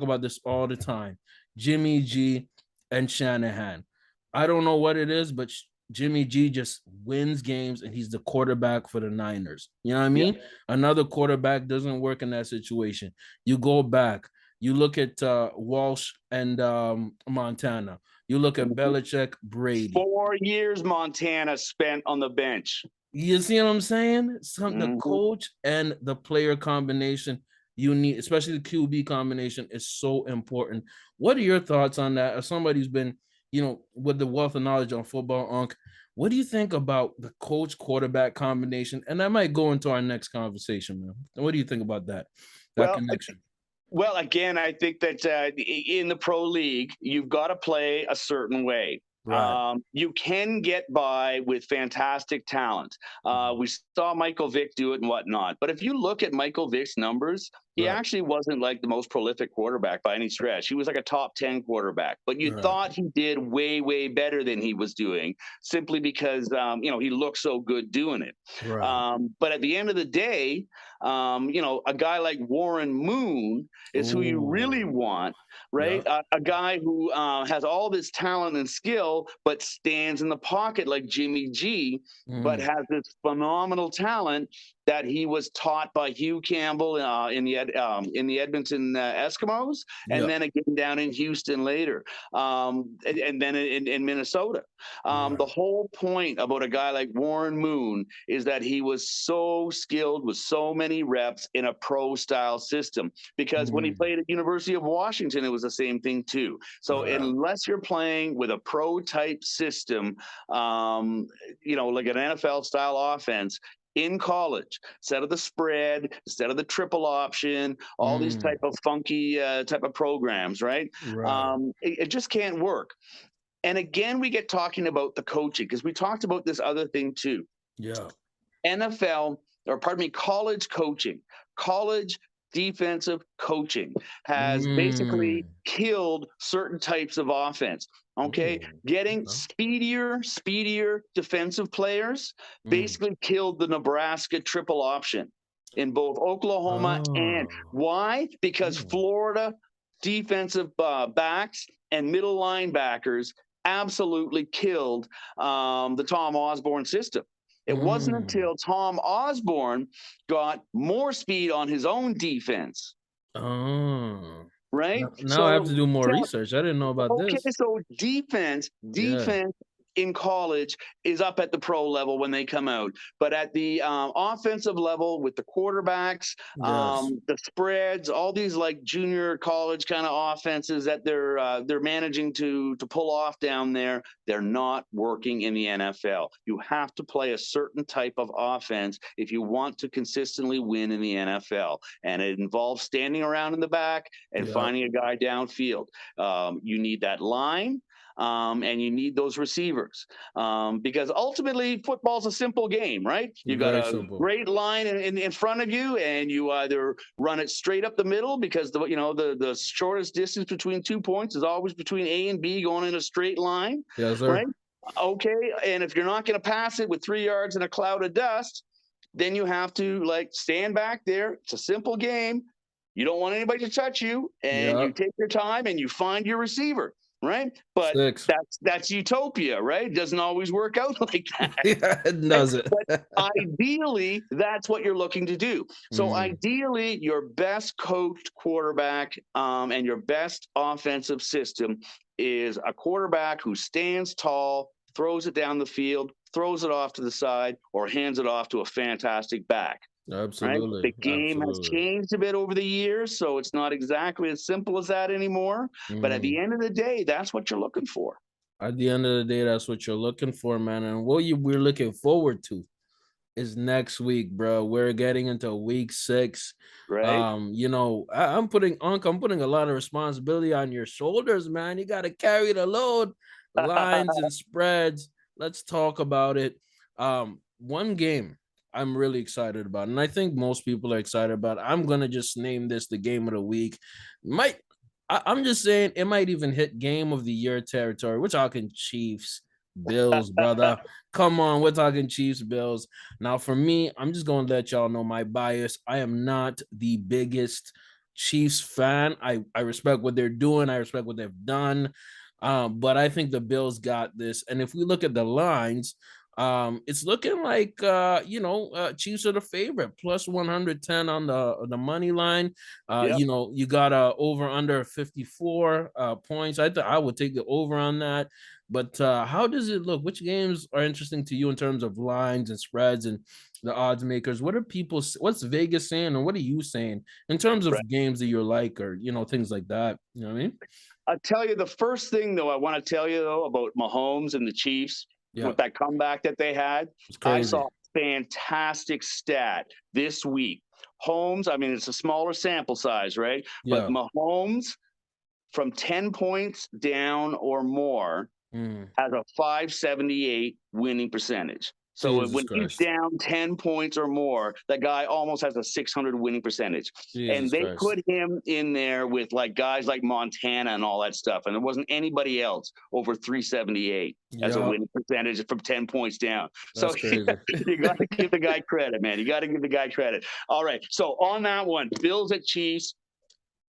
Speaker 1: about this all the time. Jimmy G and Shanahan. I don't know what it is, but Jimmy G just wins games and he's the quarterback for the Niners. You know what I mean?
Speaker 2: Yep.
Speaker 1: Another quarterback doesn't work in that situation. You go back, you look at Walsh and Montana. You look at Belichick, Brady.
Speaker 2: 4 years Montana spent on the bench.
Speaker 1: You see what I'm saying? The
Speaker 2: Mhm.
Speaker 1: coach and the player combination you need, especially the QB combination, is so important. What are your thoughts on that? As somebody who's been, with the wealth of knowledge on football, Unc, what do you think about the coach quarterback combination? And that might go into our next conversation, man. What do you think about that
Speaker 2: Well,
Speaker 1: connection?
Speaker 2: again, I think that in the pro league, you've got to play a certain way.
Speaker 1: Right.
Speaker 2: You can get by with fantastic talent.
Speaker 1: Mhm.
Speaker 2: We saw Michael Vick do it and whatnot. But if you look at Michael Vick's numbers, he
Speaker 1: Right.
Speaker 2: actually wasn't like the most prolific quarterback by any stretch. He was like a top 10 quarterback, but you
Speaker 1: Right.
Speaker 2: thought he did way, way better than he was doing simply because, he looked so good doing it.
Speaker 1: Right.
Speaker 2: But at the end of the day, a guy like Warren Moon is who you really
Speaker 1: Ooh.
Speaker 2: want, right?
Speaker 1: Yep.
Speaker 2: A guy who has all this talent and skill, but stands in the pocket like Jimmy G, but
Speaker 1: Mm.
Speaker 2: has this phenomenal talent that he was taught by Hugh Campbell in the Edmonton Eskimos, and
Speaker 1: Yep.
Speaker 2: then again down in Houston later, and then in Minnesota. The
Speaker 1: Right.
Speaker 2: whole point about a guy like Warren Moon is that he was so skilled with so many reps in a pro style system. Because when he
Speaker 1: Mm.
Speaker 2: played at University of Washington, it was the same thing too. So
Speaker 1: Right.
Speaker 2: unless you're playing with a pro type system, like an NFL style offense, in college, instead of the spread, instead of the triple option, all these
Speaker 1: Mm.
Speaker 2: type of funky type of programs, right?
Speaker 1: Right.
Speaker 2: It just can't work. And again, we get talking about the coaching because we talked about this other thing too.
Speaker 1: Yeah.
Speaker 2: NFL, or pardon me, college coaching, college defensive coaching has basically
Speaker 1: Mm.
Speaker 2: killed certain types of offense. Okay.
Speaker 1: Ooh.
Speaker 2: Getting
Speaker 1: Okay.
Speaker 2: speedier defensive players
Speaker 1: Mm.
Speaker 2: basically killed the Nebraska triple option in both Oklahoma and
Speaker 1: Oh.
Speaker 2: why? Because
Speaker 1: Mm.
Speaker 2: Florida defensive backs and middle linebackers absolutely killed the Tom Osborne system. It wasn't
Speaker 1: Mm.
Speaker 2: until Tom Osborne got more speed on his own defense,
Speaker 1: Oh.
Speaker 2: right?
Speaker 1: Now I have to
Speaker 2: So
Speaker 1: do more research. I didn't know about
Speaker 2: okay,
Speaker 1: this.
Speaker 2: so defense,
Speaker 1: Yeah.
Speaker 2: defense in college is up at the pro level when they come out, but at the offensive level with the quarterbacks,
Speaker 1: Yes.
Speaker 2: the spreads, all these like junior college kind of offenses that they're managing to pull off down there, they're not working in the NFL. You have to play a certain type of offense if you want to consistently win in the NFL, and it involves standing around in the back and
Speaker 1: Yep.
Speaker 2: finding a guy downfield. You need that line, and you need those receivers, because ultimately football's a simple game, right? You got
Speaker 1: Very
Speaker 2: a
Speaker 1: simple.
Speaker 2: great line in front of you, and you either run it straight up the middle because the shortest distance between 2 points is always between A and B going in a straight line,
Speaker 1: Yes,
Speaker 2: right?
Speaker 1: sir.
Speaker 2: Okay, and if you're not going to pass it with 3 yards in a cloud of dust, then you have to like stand back there. It's a simple game. You don't want anybody to touch you, and you
Speaker 1: Yep.
Speaker 2: take your time and you find your receiver, right? But
Speaker 1: 6.
Speaker 2: that's utopia, right? It doesn't always work out like that.
Speaker 1: Yeah, it
Speaker 2: Right?
Speaker 1: does it.
Speaker 2: But ideally, that's what you're looking to do. So
Speaker 1: Mm.
Speaker 2: ideally, your best coached quarterback, and your best offensive system is a quarterback who stands tall, throws it down the field, throws it off to the side, or hands it off to a fantastic back. Right?
Speaker 1: Absolutely.
Speaker 2: The game has
Speaker 1: Absolutely.
Speaker 2: changed a bit over the years, so it's not exactly as simple as that anymore. But at the
Speaker 1: Mhm.
Speaker 2: end of the day, that's what you're looking for,
Speaker 1: At the end of the day, that's what you're looking for, man. And we're looking forward to is next week, bro. We're getting into week 6.
Speaker 2: right?
Speaker 1: I'm putting a lot of responsibility on your shoulders, man. You got to carry the load, lines and spreads. Let's talk about it. One game I'm really excited about, and I think most people are excited about. I'm gonna just name this the game of the week. Might I'm just saying it might even hit game of the year territory. We're talking Chiefs, Bills, brother. Come on, we're talking Chiefs, Bills. Now, for me, I'm just going to let y'all know my bias. I am not the biggest Chiefs fan. I respect what they're doing. I respect what they've done. But I think the Bills got this. And if we look at the lines, it's looking like Chiefs are the favorite, plus 110 on the money line.
Speaker 2: Yep.
Speaker 1: You got over under 54 points. I would take the over on that. But how does it look? Which games are interesting to you in terms of lines and spreads and the odds makers? What's Vegas saying, or what are you saying in terms
Speaker 2: Right.
Speaker 1: of games that you like, or things like that? You know what I mean?
Speaker 2: I'll tell you the first thing though I want to tell you though about Mahomes and the Chiefs
Speaker 1: Yeah,
Speaker 2: with that comeback that they had.
Speaker 1: it's
Speaker 2: I
Speaker 1: crazy.
Speaker 2: saw a fantastic stat this week. Holmes, I mean, it's a smaller sample size, right? But
Speaker 1: Yeah.
Speaker 2: Mahomes from 10 points down or more has a 578 winning percentage. So
Speaker 1: Jesus
Speaker 2: when he's
Speaker 1: Christ.
Speaker 2: down 10 points or more, that guy almost has a 600 winning percentage. And
Speaker 1: Jesus
Speaker 2: they
Speaker 1: Christ.
Speaker 2: put him in there with like guys like Montana and all that stuff. And there wasn't anybody else over 378 as a
Speaker 1: Yeah,
Speaker 2: winning percentage from 10 points down. So
Speaker 1: that's crazy.
Speaker 2: you got to give the guy credit, man. You got to give the guy credit. All right. So on that one, Bills at Chiefs,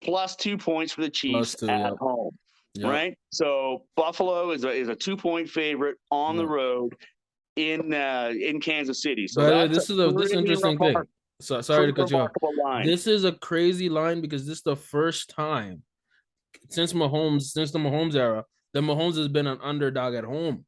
Speaker 2: plus 2 points for the Chiefs
Speaker 1: +2,
Speaker 2: at
Speaker 1: yep.
Speaker 2: home.
Speaker 1: Yep.
Speaker 2: Right. So Buffalo is a 2-point favorite on the
Speaker 1: Yep.
Speaker 2: road in Kansas City. So
Speaker 1: By the way,
Speaker 2: that's a
Speaker 1: this
Speaker 2: pretty
Speaker 1: interesting thing. So sorry to cut you off.
Speaker 2: remarkable line.
Speaker 1: This is a crazy line because this is the first time since the Mahomes era, that Mahomes has been an underdog at home.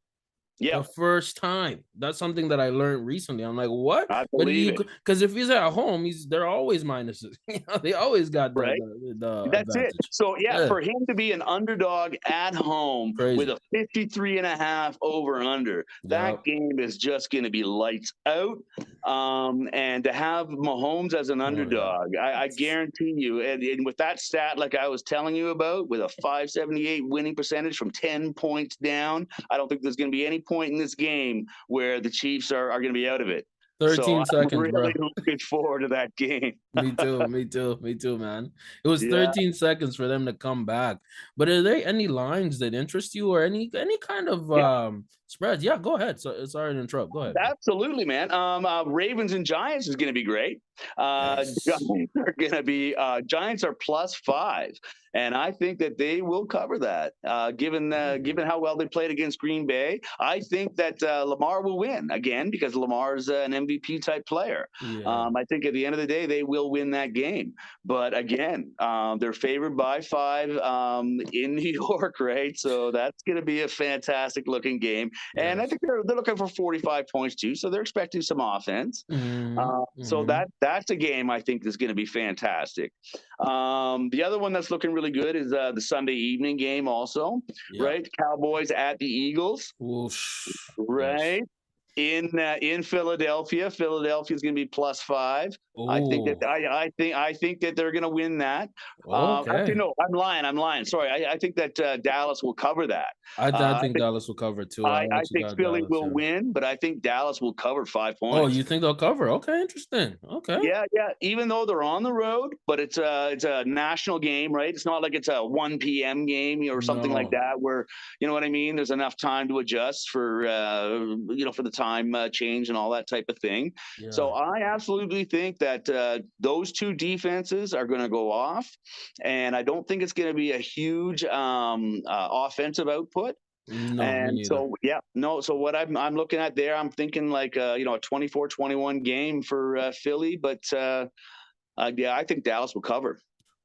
Speaker 2: Yeah,
Speaker 1: The first time. That's something that I learned recently. I'm like, what?
Speaker 2: I
Speaker 1: But
Speaker 2: believe it.
Speaker 1: because if he's at home, they're always minuses. They always got the
Speaker 2: Right. That's it.
Speaker 1: advantage.
Speaker 2: So yeah,
Speaker 1: Yeah,
Speaker 2: for him to be an underdog at home with
Speaker 1: crazy.
Speaker 2: a 53.5 over under, that
Speaker 1: Yep.
Speaker 2: game is just going to be lights out. And to have Mahomes as an
Speaker 1: Oh yeah.
Speaker 2: underdog, I guarantee you, and with that stat, like I was telling you about, with a 578 winning percentage from 10 points down, I don't think there's going to be any point in this game where the Chiefs are going to be out of it. So
Speaker 1: 13
Speaker 2: I'm
Speaker 1: seconds, bro.
Speaker 2: really looking forward to that game.
Speaker 1: Me too, me too, me too, man. It was
Speaker 2: Yeah.
Speaker 1: 13 seconds for them to come back. But are there any lines that interest you or any kind of spreads? Yeah, go ahead. So sorry to interrupt. Go ahead.
Speaker 2: Absolutely, man. Ravens and Giants is going to be great.
Speaker 1: Nice.
Speaker 2: Giants are +5, and I think that they will cover that. Given how well they played against Green Bay, I think that Lamar will win again because Lamar's an MVP type player.
Speaker 1: Yeah.
Speaker 2: I think at the end of the day, they will win that game. But again, they're favored by 5 in New York, right? So that's going to be a fantastic looking game. And I
Speaker 1: Yes.
Speaker 2: think they're looking for 45 points too, so they're expecting some offense.
Speaker 1: Mm-hmm.
Speaker 2: So
Speaker 1: Mm-hmm.
Speaker 2: that's a game I think is going to be fantastic. The other one that's looking really good is the Sunday evening game, also,
Speaker 1: Yeah.
Speaker 2: right? Cowboys at the Eagles,
Speaker 1: Whoosh. Yes.
Speaker 2: right? In Philadelphia. Philadelphia is going to be +5. I think that
Speaker 1: Oh,
Speaker 2: I think that they're going to win that. Actually,
Speaker 1: okay.
Speaker 2: no, I'm lying. Sorry, I think that Dallas will cover that.
Speaker 1: I
Speaker 2: Uh,
Speaker 1: think Dallas will cover too. I
Speaker 2: I
Speaker 1: actually
Speaker 2: think
Speaker 1: got
Speaker 2: Philly
Speaker 1: Dallas,
Speaker 2: will
Speaker 1: yeah.
Speaker 2: win, but I think Dallas will cover 5
Speaker 1: Oh,
Speaker 2: points.
Speaker 1: you think they'll cover? Okay, interesting. Okay.
Speaker 2: Yeah, yeah. Even though they're on the road, but it's a national game, right? It's not like it's a 1 p.m. game or something like
Speaker 1: No.
Speaker 2: that, where you know what I mean. There's enough time to adjust for for the time change and all that type of thing. So
Speaker 1: Yeah.
Speaker 2: I absolutely think that those two defenses are going to go off, and I don't think it's going to be a huge offensive output.
Speaker 1: No, me
Speaker 2: And
Speaker 1: neither.
Speaker 2: so, yeah, no. So what I'm looking at there, I'm thinking like a 24-21 game for Philly, but yeah, I think Dallas will cover.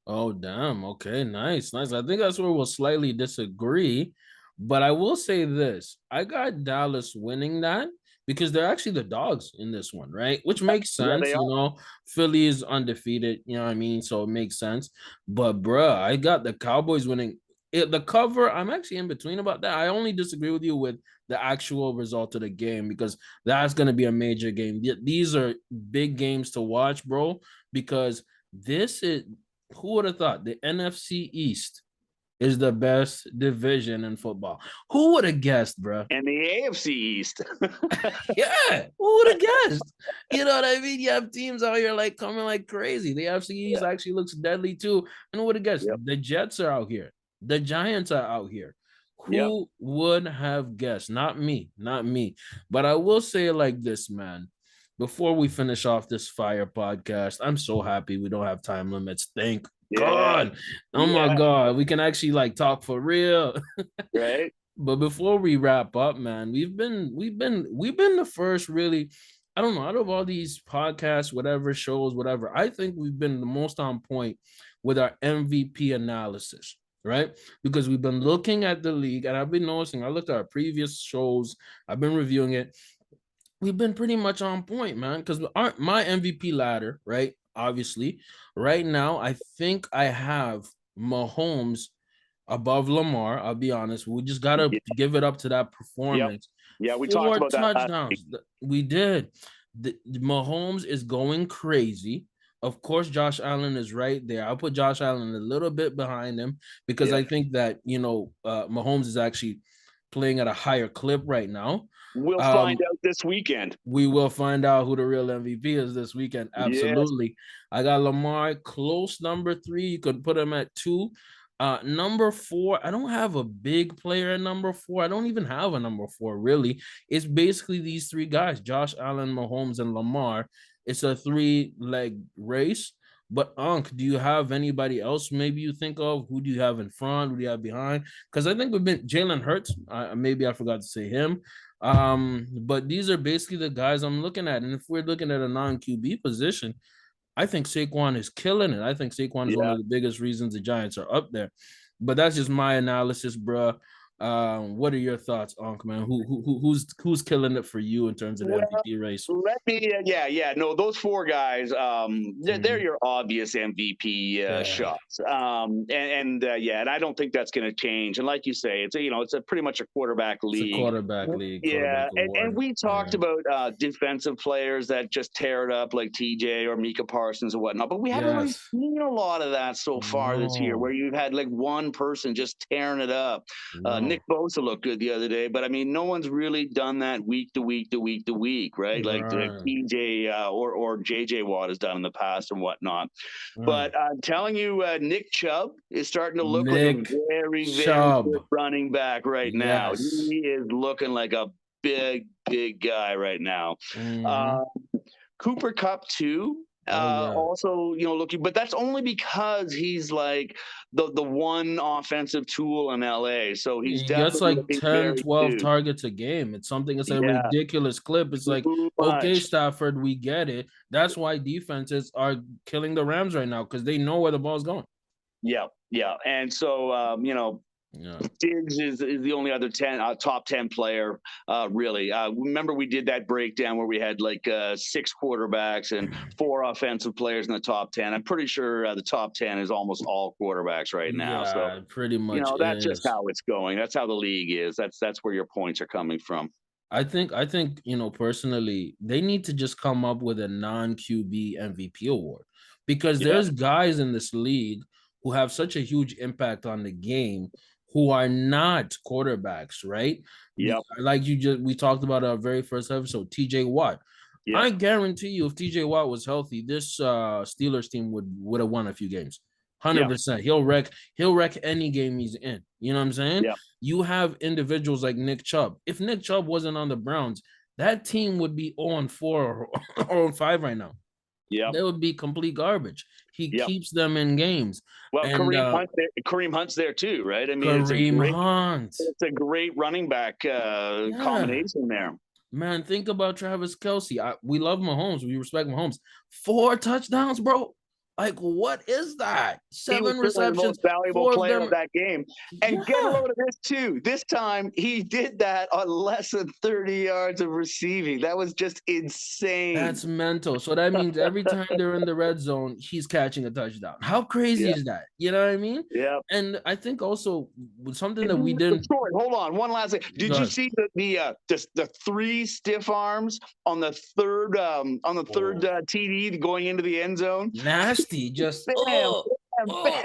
Speaker 1: Oh, damn. Okay, nice, nice. I think that's where we'll slightly disagree. But I will say this. I got Dallas winning that because they're actually the dogs in this one, right? Which makes
Speaker 2: Yeah,
Speaker 1: sense.
Speaker 2: they are.
Speaker 1: Philly is undefeated, you know what I mean? So it makes sense. But bruh, I got the Cowboys winning. The cover, I'm actually in between about that. I only disagree with you with the actual result of the game because that's going to be a major game. These are big games to watch, bro, because this is who would have thought the NFC East is the best division in football? Who would have guessed, bro?
Speaker 2: And the AFC East.
Speaker 1: Yeah, who would have guessed? You know what I mean? You have teams out here like coming like crazy. The AFC East
Speaker 2: Yeah.
Speaker 1: actually looks deadly too. And who would have guessed?
Speaker 2: Yep.
Speaker 1: The Jets are out here. The Giants are out here.
Speaker 2: Yep.
Speaker 1: Who would have guessed? Not me, not me. But I will say it like this, man. Before we finish off this fire podcast, I'm so happy we don't have time limits. Thank
Speaker 2: Yeah.
Speaker 1: God. Oh my
Speaker 2: Yeah.
Speaker 1: God. We can actually like talk for real.
Speaker 2: Right.
Speaker 1: But before we wrap up, man, we've been the first really, I don't know, out of all these podcasts, whatever shows, whatever, I think we've been the most on point with our MVP analysis, right? Because we've been looking at the league, and I've been noticing, I looked at our previous shows, I've been reviewing it. We've been pretty much on point, man. Because my MVP ladder, right? Obviously, right now, I think I have Mahomes above Lamar. I'll be honest. We just gotta
Speaker 2: Yeah.
Speaker 1: give it up to that
Speaker 2: Yep.
Speaker 1: performance.
Speaker 2: Yeah. We talked
Speaker 1: 4
Speaker 2: about that last week.
Speaker 1: touchdowns. We did. The Mahomes is going crazy. Of course, Josh Allen is right there. I'll put Josh Allen a little bit behind him because
Speaker 2: Yep.
Speaker 1: I think that Mahomes is actually playing at a higher clip right now.
Speaker 2: We'll find
Speaker 1: Um,
Speaker 2: out this weekend.
Speaker 1: we will find out who the real MVP is this weekend.
Speaker 2: Yes.
Speaker 1: Absolutely. I got Lamar close number 3. You could put him at 2. Number 4, I don't have a big player at number 4. I don't even have a number 4, really. It's basically these 3 guys, Josh Allen, Mahomes, and Lamar. It's a 3-leg race. But Unc, do you have anybody else maybe you think of? Who do you have in front? Who do you have behind? Because I think we've been Jalen Hurts. Maybe I forgot to say him. But these are basically the guys I'm looking at. And if we're looking at a non-QB position, I think Saquon is killing it. I think Saquon is one
Speaker 2: Yeah.
Speaker 1: of the biggest reasons the Giants are up there. But that's just my analysis, bro. What are your thoughts, Unc, man? Who's killing it for you in terms of the
Speaker 2: Well,
Speaker 1: MVP race?
Speaker 2: let me, yeah. No, those 4 guys, they're
Speaker 1: Mhm.
Speaker 2: your obvious MVP
Speaker 1: Yeah,
Speaker 2: shots. And I don't think that's going to change. And like you say, it's a pretty much a quarterback
Speaker 1: it's a
Speaker 2: league.
Speaker 1: quarterback league,
Speaker 2: Yeah,
Speaker 1: quarterback
Speaker 2: and
Speaker 1: award.
Speaker 2: we talked
Speaker 1: Yeah.
Speaker 2: about defensive players that just tear it up, like TJ or Mika Parsons and whatnot. But we haven't really
Speaker 1: Yes.
Speaker 2: seen a lot of that so far this year, where
Speaker 1: No.
Speaker 2: you've had like one person just tearing it up. Nick
Speaker 1: No.
Speaker 2: Bosa looked good the other day, but I mean, no one's really done that week to week to week to week, right? Like
Speaker 1: Right.
Speaker 2: TJ or JJ Watt has done in the past and whatnot.
Speaker 1: Right.
Speaker 2: But I'm telling you, Nick Chubb is starting to look like a
Speaker 1: Nick
Speaker 2: very, very good
Speaker 1: Chubb.
Speaker 2: running back right now.
Speaker 1: Yes.
Speaker 2: He is looking like a big, big guy right now.
Speaker 1: Mm-hmm.
Speaker 2: Uh, Cooper Cup too.
Speaker 1: Oh yeah.
Speaker 2: Also, looking, but that's only because he's like the one offensive tool in LA. So he's
Speaker 1: He gets
Speaker 2: definitely
Speaker 1: like
Speaker 2: looking
Speaker 1: 10,
Speaker 2: very
Speaker 1: 12
Speaker 2: cute.
Speaker 1: targets a game. It's something, it's a
Speaker 2: Yeah,
Speaker 1: ridiculous clip. It's like,
Speaker 2: too
Speaker 1: okay,
Speaker 2: much.
Speaker 1: Stafford, we get it. That's why defenses are killing the Rams right now because they know where the ball's going.
Speaker 2: Yeah. And so,
Speaker 1: Yeah.
Speaker 2: Diggs is the only other top 10 player, really. Remember, we did that breakdown where we had like 6 quarterbacks and 4 offensive players in the top 10. I'm pretty sure the top 10 is almost all quarterbacks right now. So,
Speaker 1: Yeah, it pretty much
Speaker 2: that's just
Speaker 1: is.
Speaker 2: how it's going. That's how the league is. That's where your points are coming from.
Speaker 1: I think, personally, they need to just come up with a non-QB MVP award because
Speaker 2: Yeah,
Speaker 1: there's guys in this league who have such a huge impact on the game who are not quarterbacks, right?
Speaker 2: yep,
Speaker 1: Like we talked about our very first episode, TJ Watt.
Speaker 2: yep,
Speaker 1: I guarantee you, if TJ Watt was healthy, this Steelers team would have won a few games.
Speaker 2: yep,
Speaker 1: 100%. He'll wreck any game he's in. You know what I'm saying?
Speaker 2: yep,
Speaker 1: You have individuals like Nick Chubb. If Nick Chubb wasn't on the Browns, that team would be 0-4 or 0-5 right now.
Speaker 2: yep,
Speaker 1: They would be complete garbage. He
Speaker 2: yep.
Speaker 1: keeps them in games.
Speaker 2: Well,
Speaker 1: And
Speaker 2: Kareem Hunt's there too, right? I mean,
Speaker 1: Kareem Hunt.
Speaker 2: it's a great running back
Speaker 1: Yeah.
Speaker 2: combination there.
Speaker 1: Man, think about Travis Kelce. We love Mahomes. We respect Mahomes. 4 touchdowns, bro. Like, what is that?
Speaker 2: He was
Speaker 1: 7
Speaker 2: certainly the most
Speaker 1: receptions,
Speaker 2: valuable
Speaker 1: 4 of
Speaker 2: player of
Speaker 1: them.
Speaker 2: that game. And get a
Speaker 1: Yeah.
Speaker 2: load of this too. This time he did that on less than 30 yards of receiving. That was just insane.
Speaker 1: That's mental. So that means every time they're in the red zone, he's catching a touchdown. How crazy
Speaker 2: Yeah,
Speaker 1: is that? You know what I mean?
Speaker 2: yeah.
Speaker 1: And I think also something that we didn't.
Speaker 2: Sorry, hold on. One last thing.
Speaker 1: Go
Speaker 2: Did you
Speaker 1: ahead.
Speaker 2: see the 3 stiff arms on the third
Speaker 1: Oh,
Speaker 2: TD going into the end zone?
Speaker 1: nasty. Just
Speaker 2: Bam, bam, bam.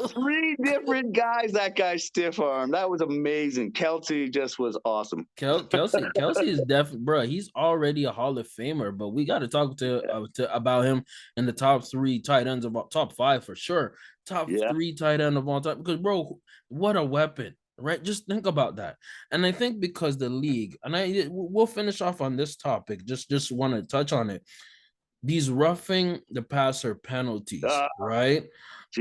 Speaker 1: oh.
Speaker 2: 3 different guys. That guy stiff arm. That was amazing. Kelsey just was awesome.
Speaker 1: Kelsey is definitely, bro. He's already a Hall of Famer, but we got to talk to about him in the top 3 tight ends of top 5 for sure. Top
Speaker 2: Yeah,
Speaker 1: 3 tight end of all time. Because, bro, what a weapon, right? Just think about that. And I think because the league, and we'll finish off on this topic. Just want to touch on it. These roughing the passer penalties,
Speaker 2: uh,
Speaker 1: right?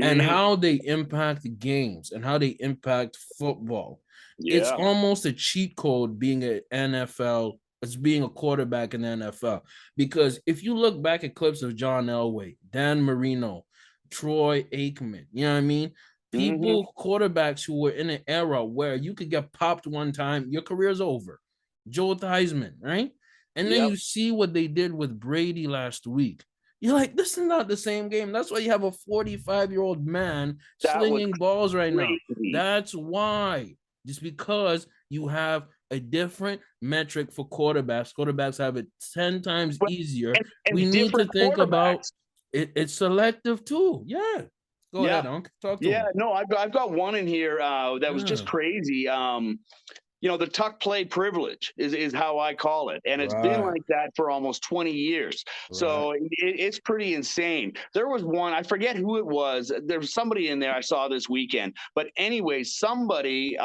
Speaker 1: And
Speaker 2: geez,
Speaker 1: how they impact games and how they impact football. It's
Speaker 2: yeah.
Speaker 1: almost a cheat code being an NFL, as being a quarterback in the NFL. Because if you look back at clips of John Elway, Dan Marino, Troy Aikman, you know what I mean?
Speaker 2: Hmm.
Speaker 1: People, quarterbacks who were in an era where you could get popped one time, your career's over. Joe Theismann, right? And then
Speaker 2: Yep.
Speaker 1: you see what they did with Brady last week. You're like, this is not the same game. That's why you have a 45-year-old man
Speaker 2: That was
Speaker 1: slinging balls right now.
Speaker 2: crazy.
Speaker 1: That's why. Just because you have a different metric for quarterbacks. Quarterbacks have it 10 times
Speaker 2: But
Speaker 1: easier. We
Speaker 2: and
Speaker 1: need to
Speaker 2: different
Speaker 1: think about
Speaker 2: quarterbacks.
Speaker 1: it. It's selective too. Yeah. Go
Speaker 2: Yeah.
Speaker 1: ahead, Unc. Talk to
Speaker 2: Yeah,
Speaker 1: him.
Speaker 2: no, I've got one in here that was just
Speaker 1: Yeah.
Speaker 2: crazy. the tuck play privilege is how I call it. And it's been
Speaker 1: Right,
Speaker 2: like that for almost 20 years.
Speaker 1: right.
Speaker 2: So it's pretty insane. There was one, I forget who it was. There was somebody in there I saw this weekend. But anyway, somebody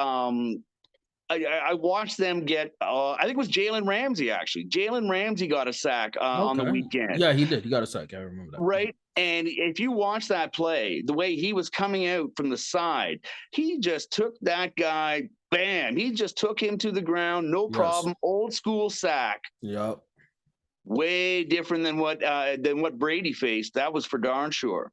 Speaker 2: I watched them get. I think it was Jalen Ramsey actually. Jalen Ramsey got a sack on the
Speaker 1: Okay.
Speaker 2: weekend,
Speaker 1: Yeah, he did. He got a sack. I remember that.
Speaker 2: right? And if you watch that play, the way he was coming out from the side, he just took that guy. Bam! He just took him to the ground, no
Speaker 1: Yes.
Speaker 2: problem. Old school sack.
Speaker 1: Yep.
Speaker 2: Way different than what Brady faced. That was for darn sure.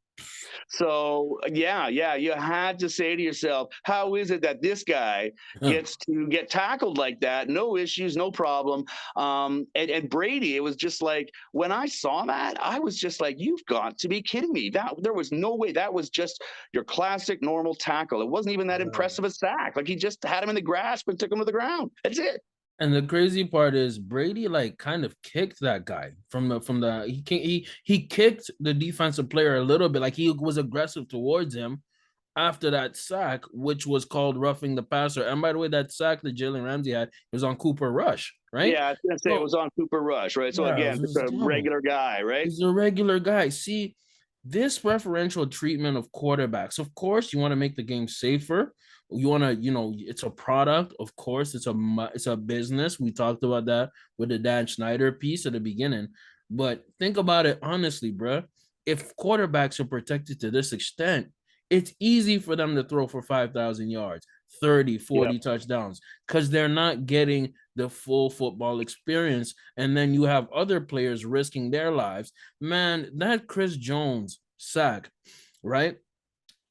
Speaker 2: So yeah, you had to say to yourself, how is it that this guy gets to get tackled like that? No issues, no problem. And Brady, it was just like when I saw that, I was just like, you've got to be kidding me. That there was no way. That was just your classic normal tackle. It wasn't even that
Speaker 1: Right.
Speaker 2: impressive a sack. Like he just had him in the grasp and took him to the ground. That's it.
Speaker 1: And the crazy part is Brady like kind of kicked that guy from the he kicked the defensive player a little bit, like he was aggressive towards him after that sack, which was called roughing the passer. And by the way, that sack that Jalen Ramsey had was on Cooper Rush, right?
Speaker 2: Yeah, I was gonna say it was
Speaker 1: So
Speaker 2: on Cooper Rush, right? So
Speaker 1: yeah, it
Speaker 2: again,
Speaker 1: was
Speaker 2: just
Speaker 1: just
Speaker 2: a
Speaker 1: double.
Speaker 2: regular guy, right?
Speaker 1: He's a regular guy. See, this preferential treatment of quarterbacks, of course, you want to make the game safer. You want to, it's a product. Of course, it's a business. We talked about that with the Dan Snyder piece at the beginning. But think about it honestly, bro. If quarterbacks are protected to this extent, it's easy for them to throw for 5,000 yards, 30,
Speaker 2: Yep.
Speaker 1: 40 touchdowns because they're not getting the full football experience. And then you have other players risking their lives. Man, that Chris Jones sack, right?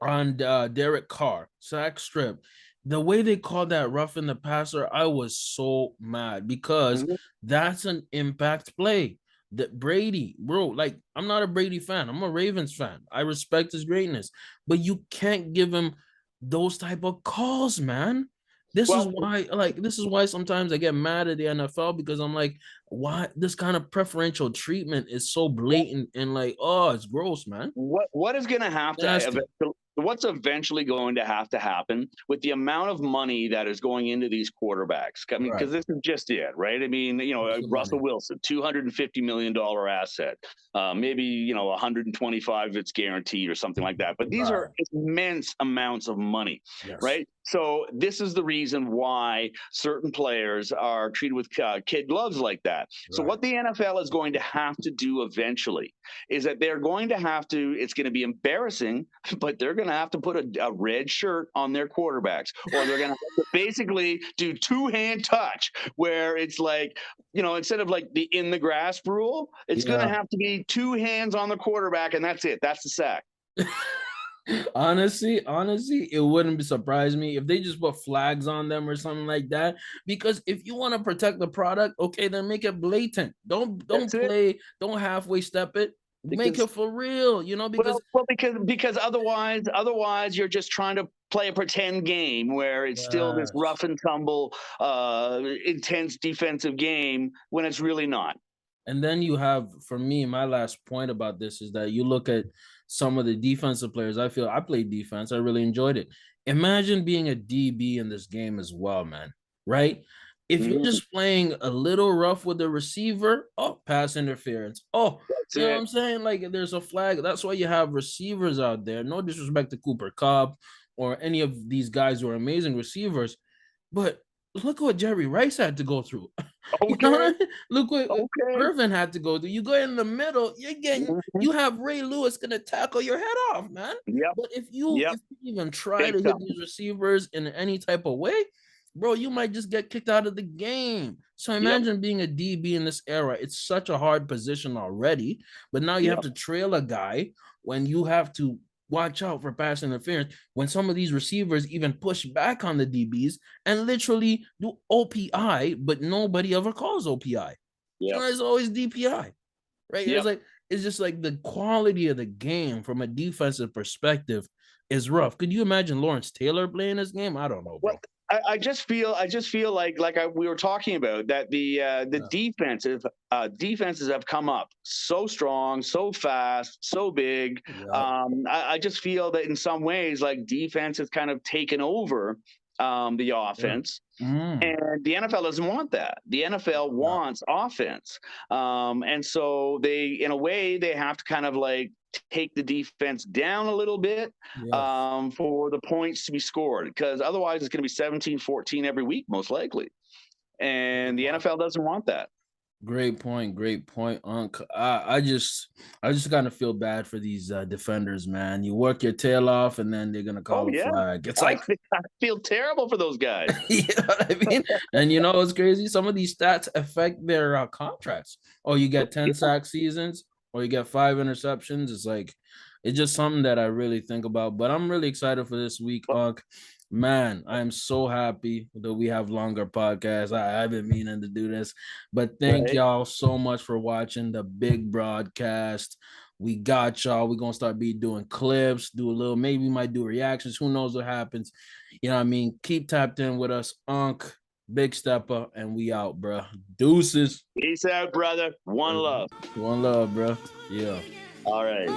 Speaker 1: On Derek Carr, sack strip. The way they called that roughing the passer, I was so mad because
Speaker 2: Mhm.
Speaker 1: that's an impact play. That Brady, bro, like I'm not a Brady fan. I'm a Ravens fan. I respect his greatness, but you can't give him those type of calls, man.
Speaker 2: Well,
Speaker 1: This is why sometimes I get mad at the NFL because I'm like, why this kind of preferential treatment is so blatant and like, oh, it's gross, man.
Speaker 2: what is going to have to
Speaker 1: Nasty.
Speaker 2: what's eventually going to happen with the amount of money that is going into these quarterbacks? I mean,
Speaker 1: Right.
Speaker 2: because this is just it, right? I mean,
Speaker 1: It's the
Speaker 2: Russell
Speaker 1: money.
Speaker 2: Wilson, $250 million asset, maybe 125 if it's guaranteed or something like that. But these are
Speaker 1: Right.
Speaker 2: immense amounts of money,
Speaker 1: Yes.
Speaker 2: right? So this is the reason why certain players are treated with kid gloves like that. So
Speaker 1: Right.
Speaker 2: what the NFL is going to have to do eventually is that they're going to have to, it's going to be embarrassing, but they're going to have to put a red shirt on their quarterbacks, or they're going to have to basically do two-hand touch where it's like, instead of like the in the grasp rule, it's going to
Speaker 1: Yeah.
Speaker 2: have to be two hands on the quarterback and that's it. That's the sack.
Speaker 1: Honestly, it wouldn't surprise me if they just put flags on them or something like that. Because if you want to protect the product, okay, then make it blatant. Don't
Speaker 2: That's it.
Speaker 1: play, don't halfway step it. Make
Speaker 2: Because
Speaker 1: it for real, because
Speaker 2: because otherwise you're just trying to play a pretend game where it's still this
Speaker 1: yes.
Speaker 2: rough and tumble, intense defensive game when it's really not.
Speaker 1: And then you have, for me, my last point about this is that you look at some of the defensive players. I feel I played defense. I really enjoyed it. Imagine being a DB in this game as well, man. Right? If you're
Speaker 2: Mhm.
Speaker 1: just playing a little rough with the receiver, oh, pass interference. Oh,
Speaker 2: That's
Speaker 1: you know what
Speaker 2: it.
Speaker 1: I'm saying? Like there's a flag. That's why you have receivers out there. No disrespect to Cooper Kupp or any of these guys who are amazing receivers, but look what Jerry Rice had to go through. You know what
Speaker 2: Okay.
Speaker 1: I mean? Look what
Speaker 2: Okay.
Speaker 1: Irvin had to go through. You go in the middle,
Speaker 2: Mhm.
Speaker 1: you have Ray Lewis gonna tackle your head off, man.
Speaker 2: Yep.
Speaker 1: But if you
Speaker 2: Yep.
Speaker 1: if you even try
Speaker 2: Big
Speaker 1: to hit
Speaker 2: time.
Speaker 1: these receivers in any type of way, bro, you might just get kicked out of the game. So
Speaker 2: Yep.
Speaker 1: imagine being a DB in this era. It's such a hard position already, but now you have
Speaker 2: Yep.
Speaker 1: to trail a guy when you have to watch out for pass interference when some of these receivers even push back on the DBs and literally do OPI, but nobody ever calls OPI.
Speaker 2: Yep.
Speaker 1: It's always DPI, right?
Speaker 2: Yep.
Speaker 1: It's just like the quality of the game from a defensive perspective is rough. Could you imagine Lawrence Taylor playing this game? I don't know,
Speaker 2: Well,
Speaker 1: bro.
Speaker 2: I just feel like we were talking about that the
Speaker 1: Yeah.
Speaker 2: defenses have come up so strong, so fast, so big.
Speaker 1: Yep.
Speaker 2: I just feel that in some ways, like defense has kind of taken over the
Speaker 1: Yeah.
Speaker 2: offense.
Speaker 1: Mm.
Speaker 2: And the NFL doesn't want that. The NFL
Speaker 1: Yeah.
Speaker 2: wants offense. And so they, in a way, they have to kind of like take the defense down a little bit
Speaker 1: Yes.
Speaker 2: for the points to be scored, because otherwise it's going to be 17-14 every week, most likely. And
Speaker 1: Great
Speaker 2: the
Speaker 1: point.
Speaker 2: NFL doesn't want that.
Speaker 1: Great point. Great point, Unc. I just kind of feel bad for these defenders, man. You work your tail off, and then they're gonna
Speaker 2: Oh,
Speaker 1: call a
Speaker 2: yeah.
Speaker 1: flag. It's
Speaker 2: I,
Speaker 1: like,
Speaker 2: I feel terrible for those guys.
Speaker 1: you know what I mean? And you know what's crazy? Some of these stats affect their contracts. Oh, you get 10 sack seasons, or you get 5 interceptions. It's like, it's just something that I really think about. But I'm really excited for this week, Unc. Man, I am so happy that we have longer podcasts. I've been meaning to do this, but thank
Speaker 2: Right?
Speaker 1: y'all so much for watching the big broadcast. We got y'all. We're gonna start doing clips, do a little, maybe we might do reactions. Who knows what happens? You know what I mean? Keep tapped in with us, Unc, Big Stepper, and we out, bro. Deuces.
Speaker 2: Peace out, brother. One love.
Speaker 1: One love, bro. Yeah.
Speaker 2: All right.